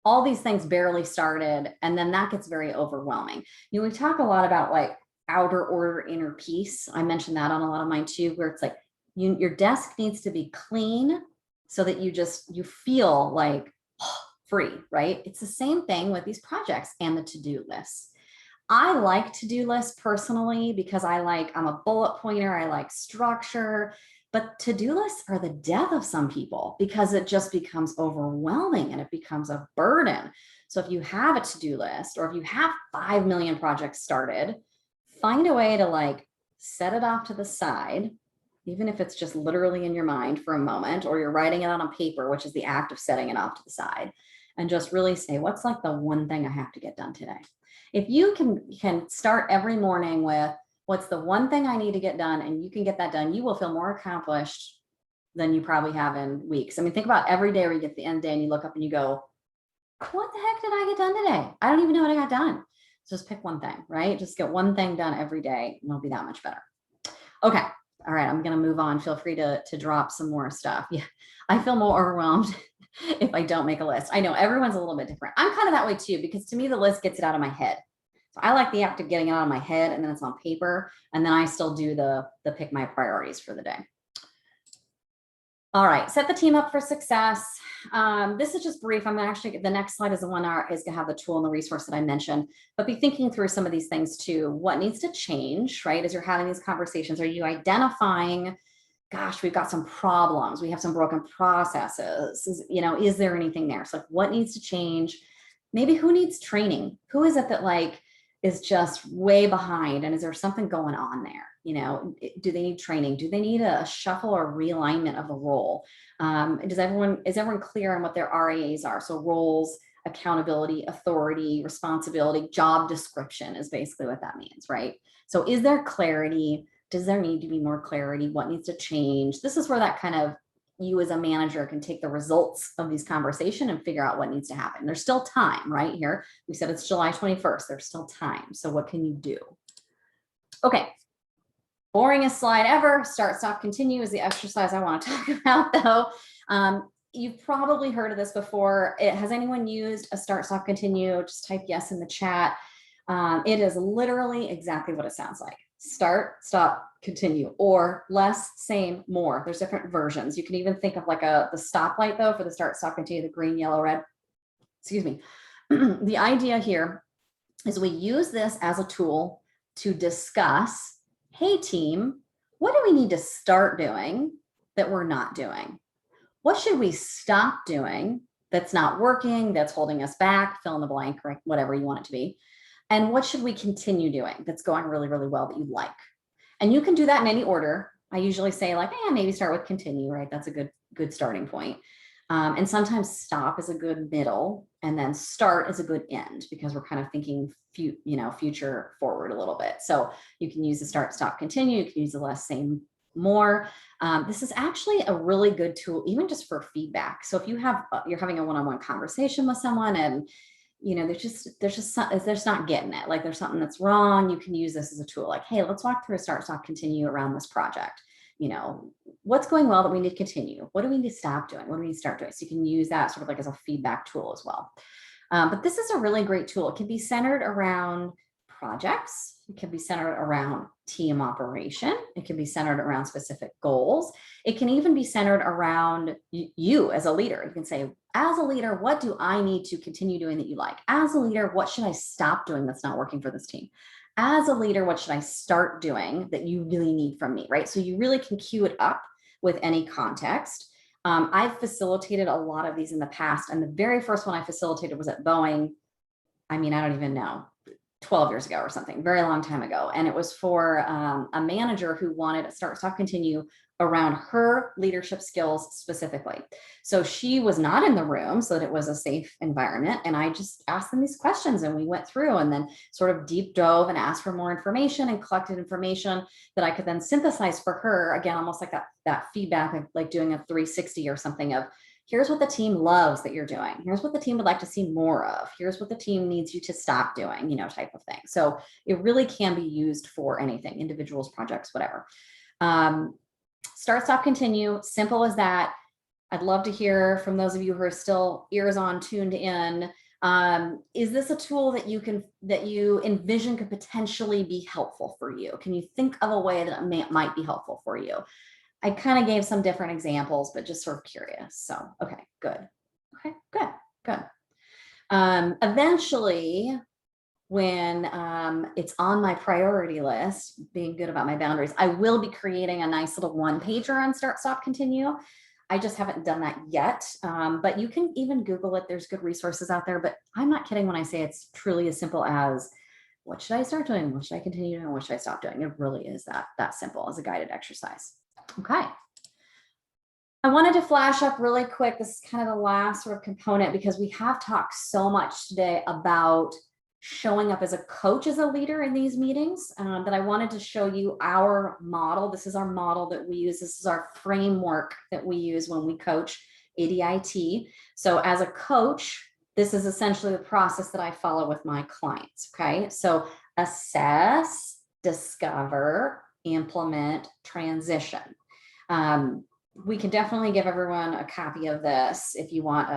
all these things barely started, and then that gets very overwhelming. We talk a lot about like outer order, inner peace. I mentioned that on a lot of mine too, where it's like your desk needs to be clean so that you feel like free, right? It's the same thing with these projects and the to-do lists. I like to-do lists personally because I'm a bullet pointer. I like structure, but to-do lists are the death of some people because it just becomes overwhelming and it becomes a burden. So if you have a to-do list, or if you have 5 million projects started, find a way to set it off to the side, even if it's just literally in your mind for a moment, or you're writing it on a paper, which is the act of setting it off to the side, and just really say, what's like the one thing I have to get done today? If you can start every morning with what's the one thing I need to get done, and you can get that done, you will feel more accomplished than you probably have in weeks. I mean, think about every day where you get to the end of the day and you look up and you go, what the heck did I get done today? I don't even know what I got done. Just pick one thing, right? Just get one thing done every day and it'll be that much better. Okay. All right. I'm going to move on. Feel free to drop some more stuff. Yeah. I feel more overwhelmed if I don't make a list. I know everyone's a little bit different. I'm kind of that way too, because to me, the list gets it out of my head. So I like the act of getting it out of my head, and then it's on paper. And then I still do the pick my priorities for the day. All right, set the team up for success. This is just brief. I'm actually, the next slide is the one is going to have the tool and the resource that I mentioned, but be thinking through some of these things too. What needs to change, right? As you're having these conversations, are you identifying, gosh, we've got some problems. We have some broken processes. Is there anything there? So what needs to change? Maybe who needs training? Who is it that is just way behind? And is there something going on there? Do they need training? Do they need a shuffle or realignment of the role? Is everyone clear on what their RAs are? So roles, accountability, authority, responsibility, job description is basically what that means, right? So is there clarity? Does there need to be more clarity? What needs to change? This is where that kind of, you as a manager can take the results of these conversations and figure out what needs to happen. There's still time, right? Here, we said it's July 21st. There's still time. So what can you do? Okay. Boringest slide ever. Start, stop, continue is the exercise I want to talk about, though. You've probably heard of this before. Has anyone used a start, stop, continue? Just type yes in the chat. It is literally exactly what it sounds like. Start, stop, continue, or less, same, more. There's different versions. You can even think of the stoplight, though, for the start, stop, continue, the green, yellow, red. Excuse me. The idea here is we use this as a tool to discuss, hey team, what do we need to start doing that we're not doing? What should we stop doing that's not working, that's holding us back, fill in the blank, or whatever you want it to be? And what should we continue doing that's going really, really well that you like? And you can do that in any order. I usually say maybe start with continue, right? That's a good starting point. And sometimes stop is a good middle, and then start is a good end, because we're kind of thinking future forward a little bit. So you can use the start, stop, continue. You can use the less, same, more. This is actually a really good tool, even just for feedback. So if you're having a one-on-one conversation with someone, and they're just not getting it, like there's something that's wrong, you can use this as a tool. Like, hey, let's walk through a start, stop, continue around this project. What's going well that we need to continue? What do we need to stop doing? What do we need to start doing? So you can use that sort of like as a feedback tool as well. But this is a really great tool. It can be centered around projects. It can be centered around team operation. It can be centered around specific goals. It can even be centered around you as a leader. You can say, as a leader, what do I need to continue doing that you like? As a leader, what should I stop doing that's not working for this team? As a leader, what should I start doing that you really need from me, right? So you really can cue it up with any context. I've facilitated a lot of these in the past, and the very first one I facilitated was at Boeing. I don't even know, 12 years ago or something, very long time ago. And it was for a manager who wanted to start, stop, continue around her leadership skills specifically. So she was not in the room so that it was a safe environment. And I just asked them these questions, and we went through and then sort of deep dove and asked for more information and collected information that I could then synthesize for her. Again, almost like that feedback, like doing a 360 or something of, here's what the team loves that you're doing. Here's what the team would like to see more of. Here's what the team needs you to stop doing, type of thing. So it really can be used for anything, individuals, projects, whatever. Start, stop, continue, simple as that. I'd love to hear from those of you who are still ears on, tuned in. Is this a tool that you envision could potentially be helpful for you? Can you think of a way that it might be helpful for you? I kind of gave some different examples, but just sort of curious. So, okay, good. Okay, good. Eventually, when it's on my priority list, being good about my boundaries, I will be creating a nice little one-pager on start, stop, continue. I just haven't done that yet, but you can even Google it. There's good resources out there, but I'm not kidding when I say it's truly as simple as, what should I start doing? What should I continue doing? What should I stop doing? It really is that simple as a guided exercise. Okay. I wanted to flash up really quick. This is kind of the last sort of component, because we have talked so much today about showing up as a coach, as a leader in these meetings, that I wanted to show you our model. This is our model that we use. This is our framework that we use when we coach, ADIT. So as a coach, this is essentially the process that I follow with my clients. Okay. So assess, discover, implement, transition. We can definitely give everyone a copy of this if you want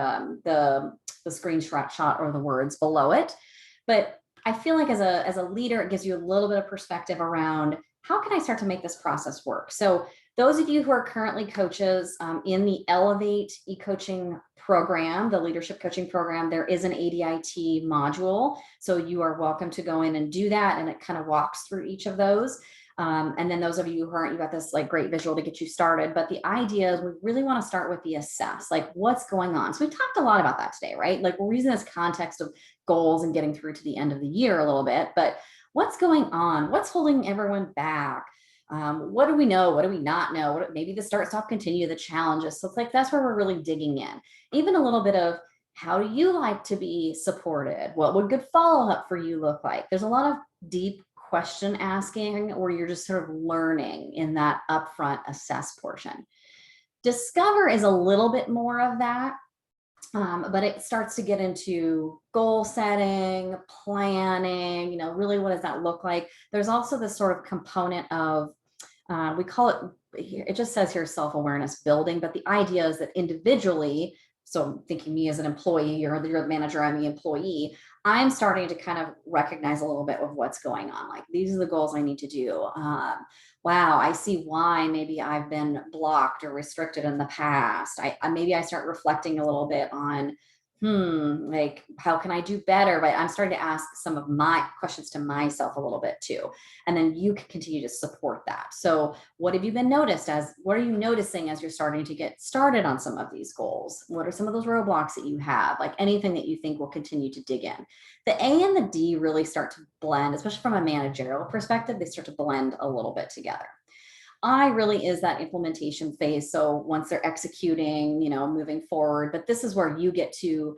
the screenshot or the words below it. But I feel like as a leader, it gives you a little bit of perspective around, how can I start to make this process work? So those of you who are currently coaches in the Elevate e-coaching program, the leadership coaching program, there is an ADIT module. So you are welcome to go in and do that. And it kind of walks through each of those. And then those of you who aren't, you got this like great visual to get you started. But the idea is we really want to start with the assess, like what's going on. So we talked a lot about that today, right? Like we're using this context of goals and getting through to the end of the year a little bit, but what's going on? What's holding everyone back? What do we know? What do we not know? Maybe the start, stop, continue, the challenges. So it's like, that's where we're really digging in. Even a little bit of, how do you like to be supported? What would good follow-up for you look like? There's a lot of deep question asking where you're just sort of learning in that upfront assess portion. Discover is a little bit more of that, but it starts to get into goal setting, planning, really what does that look like? There's also this sort of component of, we call it just says here self-awareness building, but the idea is that individually, so I'm thinking me as an employee, you're the manager, I'm the employee, I'm starting to kind of recognize a little bit of what's going on. Like, these are the goals I need to do. Wow, I see why maybe I've been blocked or restricted in the past. Maybe I start reflecting a little bit on, like, how can I do better? But I'm starting to ask some of my questions to myself a little bit too. And then you can continue to support that. So what have you been what are you noticing as you're starting to get started on some of these goals? What are some of those roadblocks that you have? Like anything that you think will continue to dig in. The A and the D really start to blend, especially from a managerial perspective, they start to blend a little bit together. I really is that implementation phase. So once they're executing, moving forward, but this is where you get to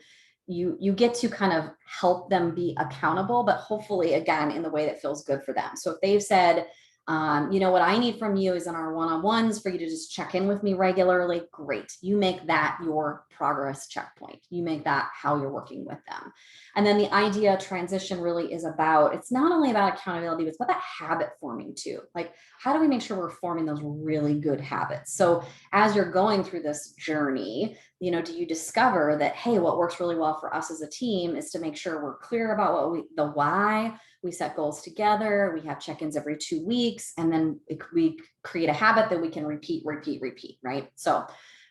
kind of help them be accountable, but hopefully again, in the way that feels good for them. So if they've said, what I need from you is in our one-on-ones for you to just check in with me regularly. Great. You make that your progress checkpoint. You make that how you're working with them. And then the idea transition really is about, it's not only about accountability, but it's about that habit forming too. Like, how do we make sure we're forming those really good habits? So as you're going through this journey, do you discover that, hey, what works really well for us as a team is to make sure we're clear about the why. We set goals together. We have check-ins every 2 weeks, and then we create a habit that we can repeat, right? So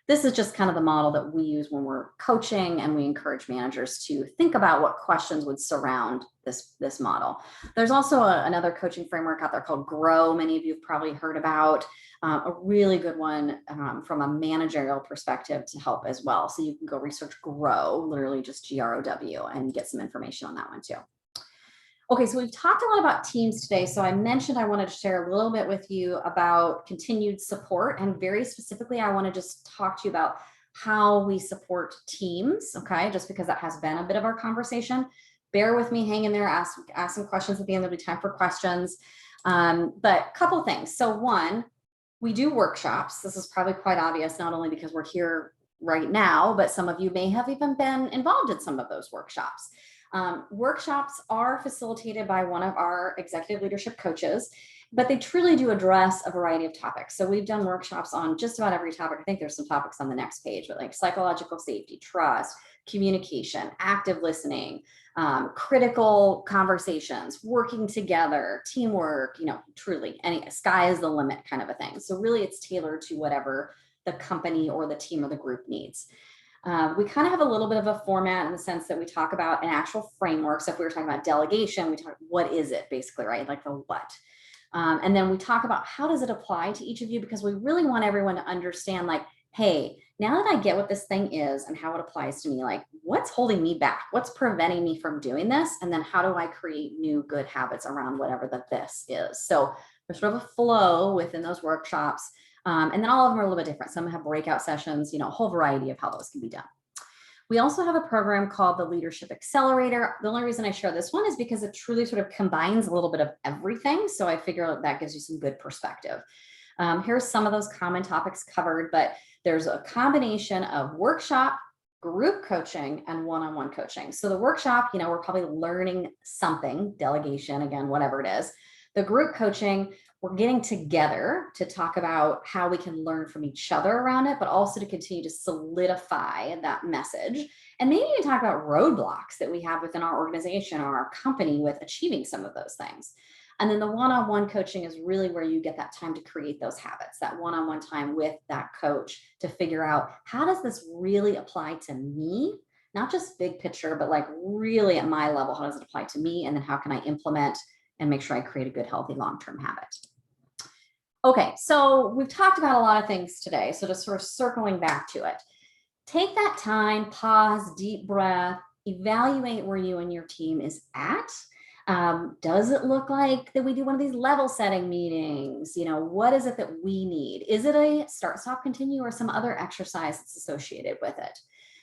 this is just kind of the model that we use when we're coaching, and we encourage managers to think about what questions would surround this model. There's also another coaching framework out there called GROW. Many of you have probably heard about. A really good one from a managerial perspective to help as well. So you can go research GROW, literally just GROW, and get some information on that one too. Okay, so we've talked a lot about teams today. So I mentioned I wanted to share a little bit with you about continued support, and very specifically, I want to just talk to you about how we support teams, okay? Just because that has been a bit of our conversation. Bear with me, hang in there, ask some questions at the end. There'll be time for questions. But a couple things. So one, we do workshops. This is probably quite obvious, not only because we're here right now, but some of you may have even been involved in some of those workshops. Workshops are facilitated by one of our executive leadership coaches, but they truly do address a variety of topics. So we've done workshops on just about every topic. I think there's some topics on the next page, but like psychological safety, trust, communication, active listening, critical conversations, working together, teamwork, truly any sky is the limit kind of a thing. So really it's tailored to whatever the company or the team or the group needs. We kind of have a little bit of a format in the sense that we talk about an actual framework. So if we were talking about delegation, we talk, what is it basically, right? Like the what. And then we talk about how does it apply to each of you, because we really want everyone to understand, like, hey, now that I get what this thing is and how it applies to me, like what's holding me back? What's preventing me from doing this? And then how do I create new good habits around whatever this is? So there's sort of a flow within those workshops. And then all of them are a little bit different. Some have breakout sessions, a whole variety of how those can be done. We also have a program called the Leadership Accelerator. The only reason I share this one is because it truly sort of combines a little bit of everything. So I figure that gives you some good perspective. Here's some of those common topics covered, but there's a combination of workshop, group coaching, and one-on-one coaching. So the workshop, we're probably learning something, delegation, again, whatever it is. The group coaching, we're getting together to talk about how we can learn from each other around it, but also to continue to solidify that message. And maybe even talk about roadblocks that we have within our organization or our company with achieving some of those things. And then the one-on-one coaching is really where you get that time to create those habits, that one-on-one time with that coach to figure out, how does this really apply to me? Not just big picture, but like really at my level, how does it apply to me? And then how can I implement and make sure I create a good, healthy, long-term habit? Okay, so we've talked about a lot of things today. So just sort of circling back to it, take that time, pause, deep breath, evaluate where you and your team is at. Does it look like that we do one of these level setting meetings? What is it that we need? Is it a start, stop, continue, or some other exercise that's associated with it?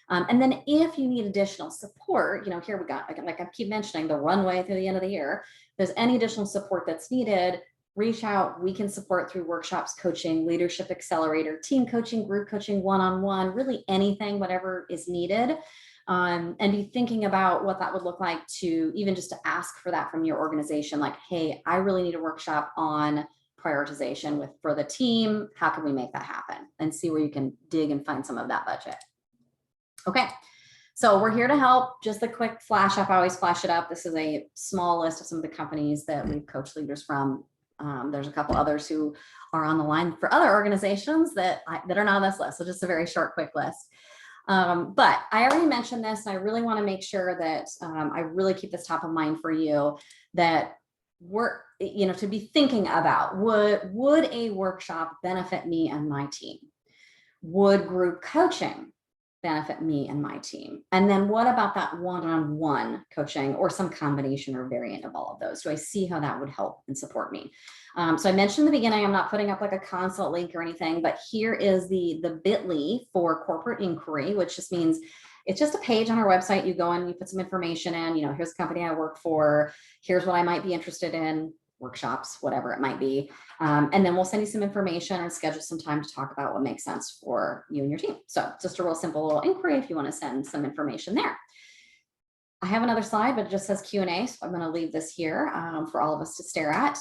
And then if you need additional support, here we got, like I keep mentioning, the runway through the end of the year. If there's any additional support that's needed, reach out. We can support through workshops, coaching, Leadership Accelerator, team coaching, group coaching, one-on-one, really anything, whatever is needed. And be thinking about what that would look like to even just to ask for that from your organization. Like, hey, I really need a workshop on prioritization for the team. How can we make that happen? And see where you can dig and find some of that budget. Okay, so we're here to help. Just a quick flash up. I always flash it up. This is a small list of some of the companies that we've coached leaders from. There's a couple others who are on the line for other organizations that are not on this list. So just a very short, quick list. But I already mentioned this, and I really want to make sure that I really keep this top of mind for you, that we're, to be thinking about, would a workshop benefit me and my team? Would group coaching benefit me and my team? And then what about that one-on-one coaching or some combination or variant of all of those? Do I see how that would help and support me? So I mentioned in the beginning, I'm not putting up like a consult link or anything, but here is the bit.ly for corporate inquiry, which just means it's just a page on our website. You go in, you put some information in, here's the company I work for. Here's what I might be interested in, workshops, whatever it might be. And then we'll send you some information and schedule some time to talk about what makes sense for you and your team. So just a real simple little inquiry if you want to send some information there. I have another slide, but it just says Q&A. So I'm going to leave this here for all of us to stare at.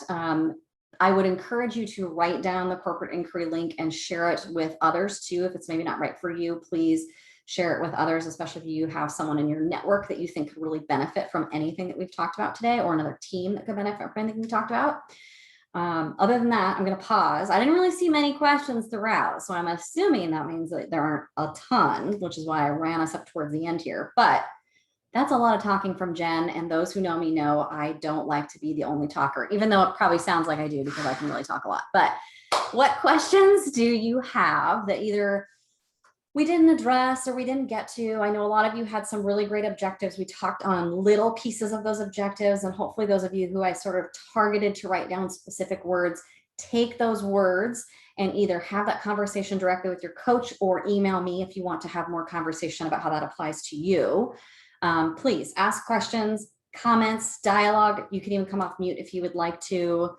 I would encourage you to write down the corporate inquiry link and share it with others too. If it's maybe not right for you, please share it with others, especially if you have someone in your network that you think could really benefit from anything that we've talked about today, or another team that could benefit from anything we talked about. Other than that, I'm going to pause. I didn't really see many questions throughout, so I'm assuming that means that there aren't a ton, which is why I ran us up towards the end here. But that's a lot of talking from Jen, and those who know me know I don't like to be the only talker, even though it probably sounds like I do because I can really talk a lot. But what questions do you have that either we didn't address or we didn't get to? I know a lot of you had some really great objectives. We talked on little pieces of those objectives, and hopefully those of you who I sort of targeted to write down specific words, take those words and either have that conversation directly with your coach or email me if you want to have more conversation about how that applies to you. Please ask questions, comments, dialogue. You can even come off mute if you would like to.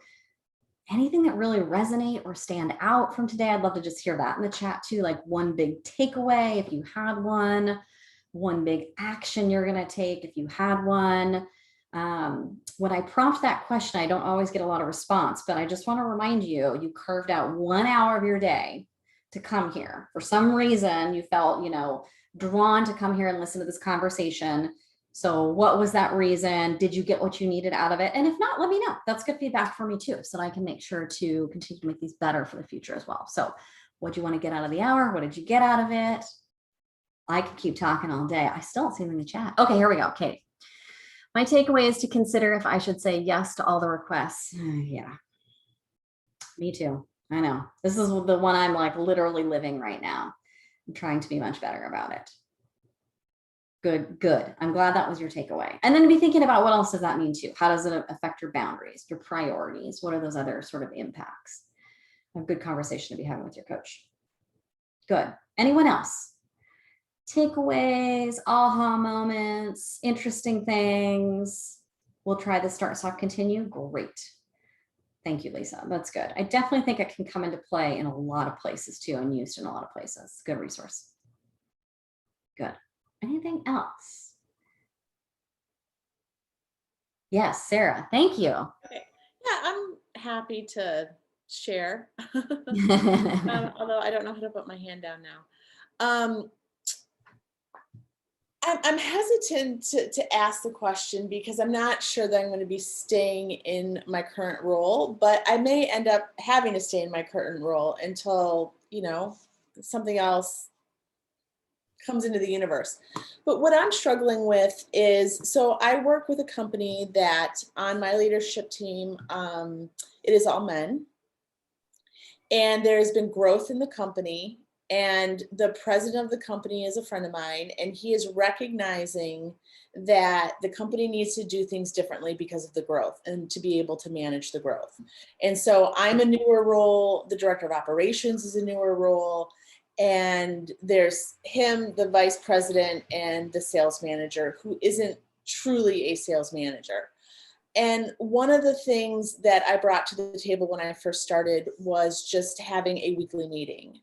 Anything that really resonate or stand out from today, I'd love to just hear that in the chat too. Like one big takeaway, if you had one big action you're going to take, if you had one. When I prompt that question, I don't always get a lot of response, but I just want to remind you, you carved out 1 hour of your day to come here. For some reason, you felt, drawn to come here and listen to this conversation. So what was that reason? Did you get what you needed out of it? And if not, let me know. That's good feedback for me too, so that I can make sure to continue to make these better for the future as well. So what do you want to get out of the hour? What did you get out of it? I could keep talking all day. I still don't see them in the chat. Okay, here we go. Katie. My takeaway is to consider if I should say yes to all the requests. Yeah, me too. I know. This is the one I'm like literally living right now. I'm trying to be much better about it. Good. I'm glad that was your takeaway. And then to be thinking about what else does that mean too? How does it affect your boundaries, your priorities? What are those other sort of impacts? A good conversation to be having with your coach. Good. Anyone else? Takeaways, aha moments, interesting things. We'll try this, start, stop, continue. Great. Thank you, Lisa. That's good. I definitely think it can come into play in a lot of places too, and used in a lot of places. Good resource. Good. Anything else? Yes, Sarah, thank you. Okay. Yeah, I'm happy to share, although I don't know how to put my hand down now. I'm hesitant to ask the question because I'm not sure that I'm going to be staying in my current role, but I may end up having to stay in my current role until, something else comes into the universe. But what I'm struggling with is, so I work with a company that on my leadership team, it is all men. And there's been growth in the company. And the president of the company is a friend of mine, and he is recognizing that the company needs to do things differently because of the growth and to be able to manage the growth. And so I'm a newer role. The director of operations is a newer role. And there's him, the vice president, and the sales manager, who isn't truly a sales manager. And one of the things that I brought to the table when I first started was just having a weekly meeting.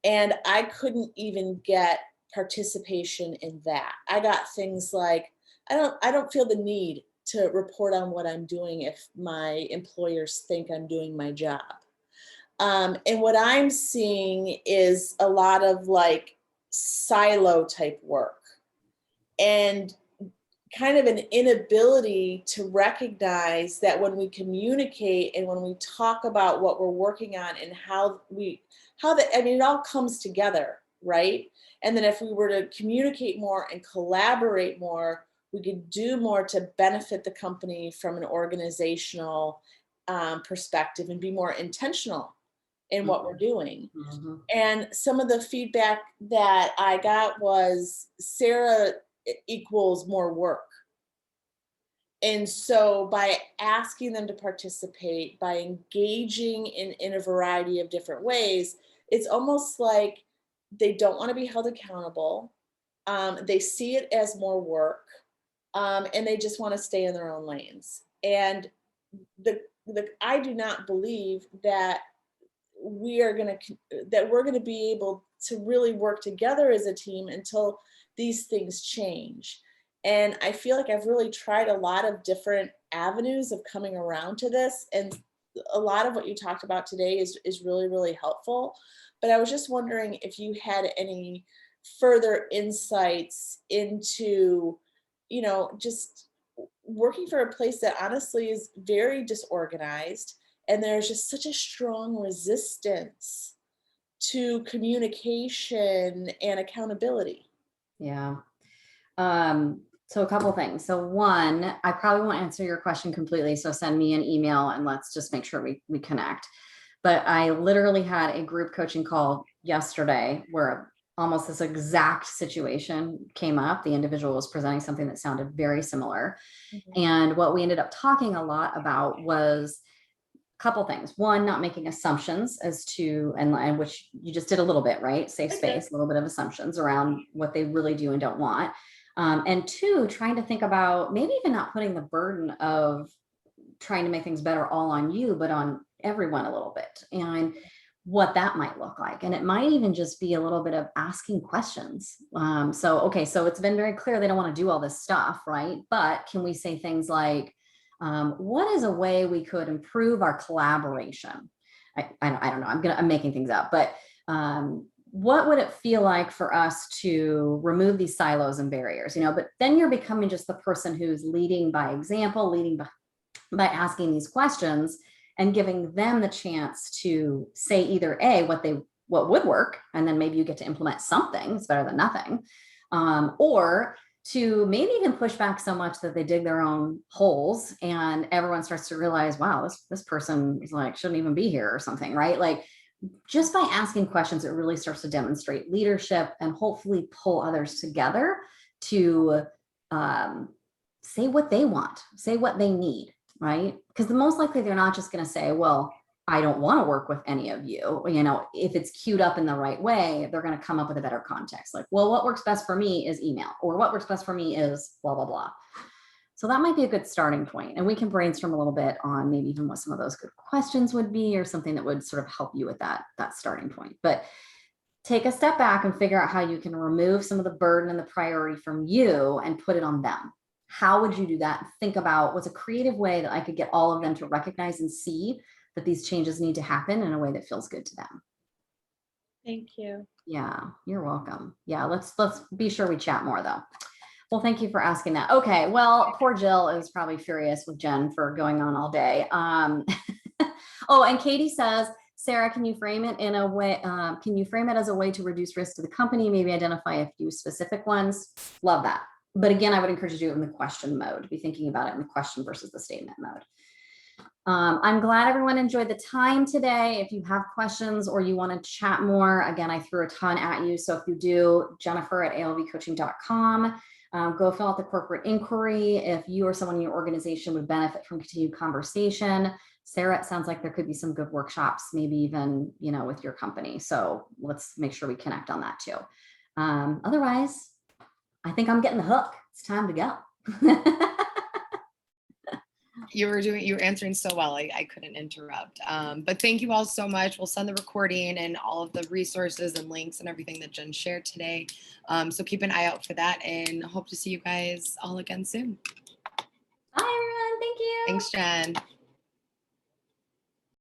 And I couldn't even get participation in that. I got things like, I don't feel the need to report on what I'm doing if my employers think I'm doing my job. And what I'm seeing is a lot of like silo type work and kind of an inability to recognize that when we communicate and when we talk about what we're working on and it all comes together, right? And then if we were to communicate more and collaborate more, we could do more to benefit the company from an organizational perspective and be more intentional in what we're doing. Mhm. And some of the feedback that I got was Sarah equals more work. And so by asking them to participate, by engaging in a variety of different ways, it's almost like they don't want to be held accountable. They see it as more work, and they just want to stay in their own lanes. And the I do not believe that we're going to be able to really work together as a team until these things change. And I feel like I've really tried a lot of different avenues of coming around to this, and a lot of what you talked about today is really, really helpful. But I was just wondering if you had any further insights into, just working for a place that honestly is very disorganized, and there's just such a strong resistance to communication and accountability. Yeah. So a couple things. So one, I probably won't answer your question completely. So send me an email and let's just make sure we connect. But I literally had a group coaching call yesterday where almost this exact situation came up. The individual was presenting something that sounded very similar. Mhm. And what we ended up talking a lot about was a couple things. One, not making assumptions as to, and which you just did a little bit, right? Safe I did. space, a little bit of assumptions around what they really do and don't want. And two, trying to think about maybe even not putting the burden of trying to make things better all on you, but on everyone a little bit, and what that might look like. And it might even just be a little bit of asking questions. Okay, so it's been very clear they don't want to do all this stuff, right? But can we say things like, what is a way we could improve our collaboration? I don't know. I'm making things up, but what would it feel like for us to remove these silos and barriers? But then you're becoming just the person who's leading by example, leading by asking these questions and giving them the chance to say either what would work, and then maybe you get to implement something. It's better than nothing, or to maybe even push back so much that they dig their own holes and everyone starts to realize, wow, this person is like shouldn't even be here or something, right? Like, just by asking questions, it really starts to demonstrate leadership and hopefully pull others together to say what they want, say what they need, right? Because the most likely they're not just going to say, well, I don't want to work with any of you. If it's queued up in the right way, they're going to come up with a better context. Like, well, what works best for me is email, or what works best for me is blah, blah, blah. So that might be a good starting point. And we can brainstorm a little bit on maybe even what some of those good questions would be, or something that would sort of help you with that starting point. But take a step back and figure out how you can remove some of the burden and the priority from you and put it on them. How would you do that? Think about what's a creative way that I could get all of them to recognize and see that these changes need to happen in a way that feels good to them. Thank you. Yeah, you're welcome. Yeah, let's be sure we chat more though. Well, thank you for asking that. Okay, well, poor Jill is probably furious with Jen for going on all day. Oh, and Katie says, Sarah, can you frame it in a way? Can you frame it as a way to reduce risk to the company? Maybe identify a few specific ones. Love that. But again, I would encourage you to do it in the question mode. Be thinking about it in the question versus the statement mode. I'm glad everyone enjoyed the time today. If you have questions or you want to chat more, again, I threw a ton at you. So if you do, Jennifer@alvcoaching.com. Go fill out the corporate inquiry if you or someone in your organization would benefit from continued conversation. Sarah, it sounds like there could be some good workshops, maybe even, with your company. So let's make sure we connect on that too. Otherwise, I think I'm getting the hook. It's time to go. You were answering so well. I couldn't interrupt. But thank you all so much. We'll send the recording and all of the resources and links and everything that Jen shared today. So keep an eye out for that, and hope to see you guys all again soon. Bye, everyone. Thank you. Thanks, Jen.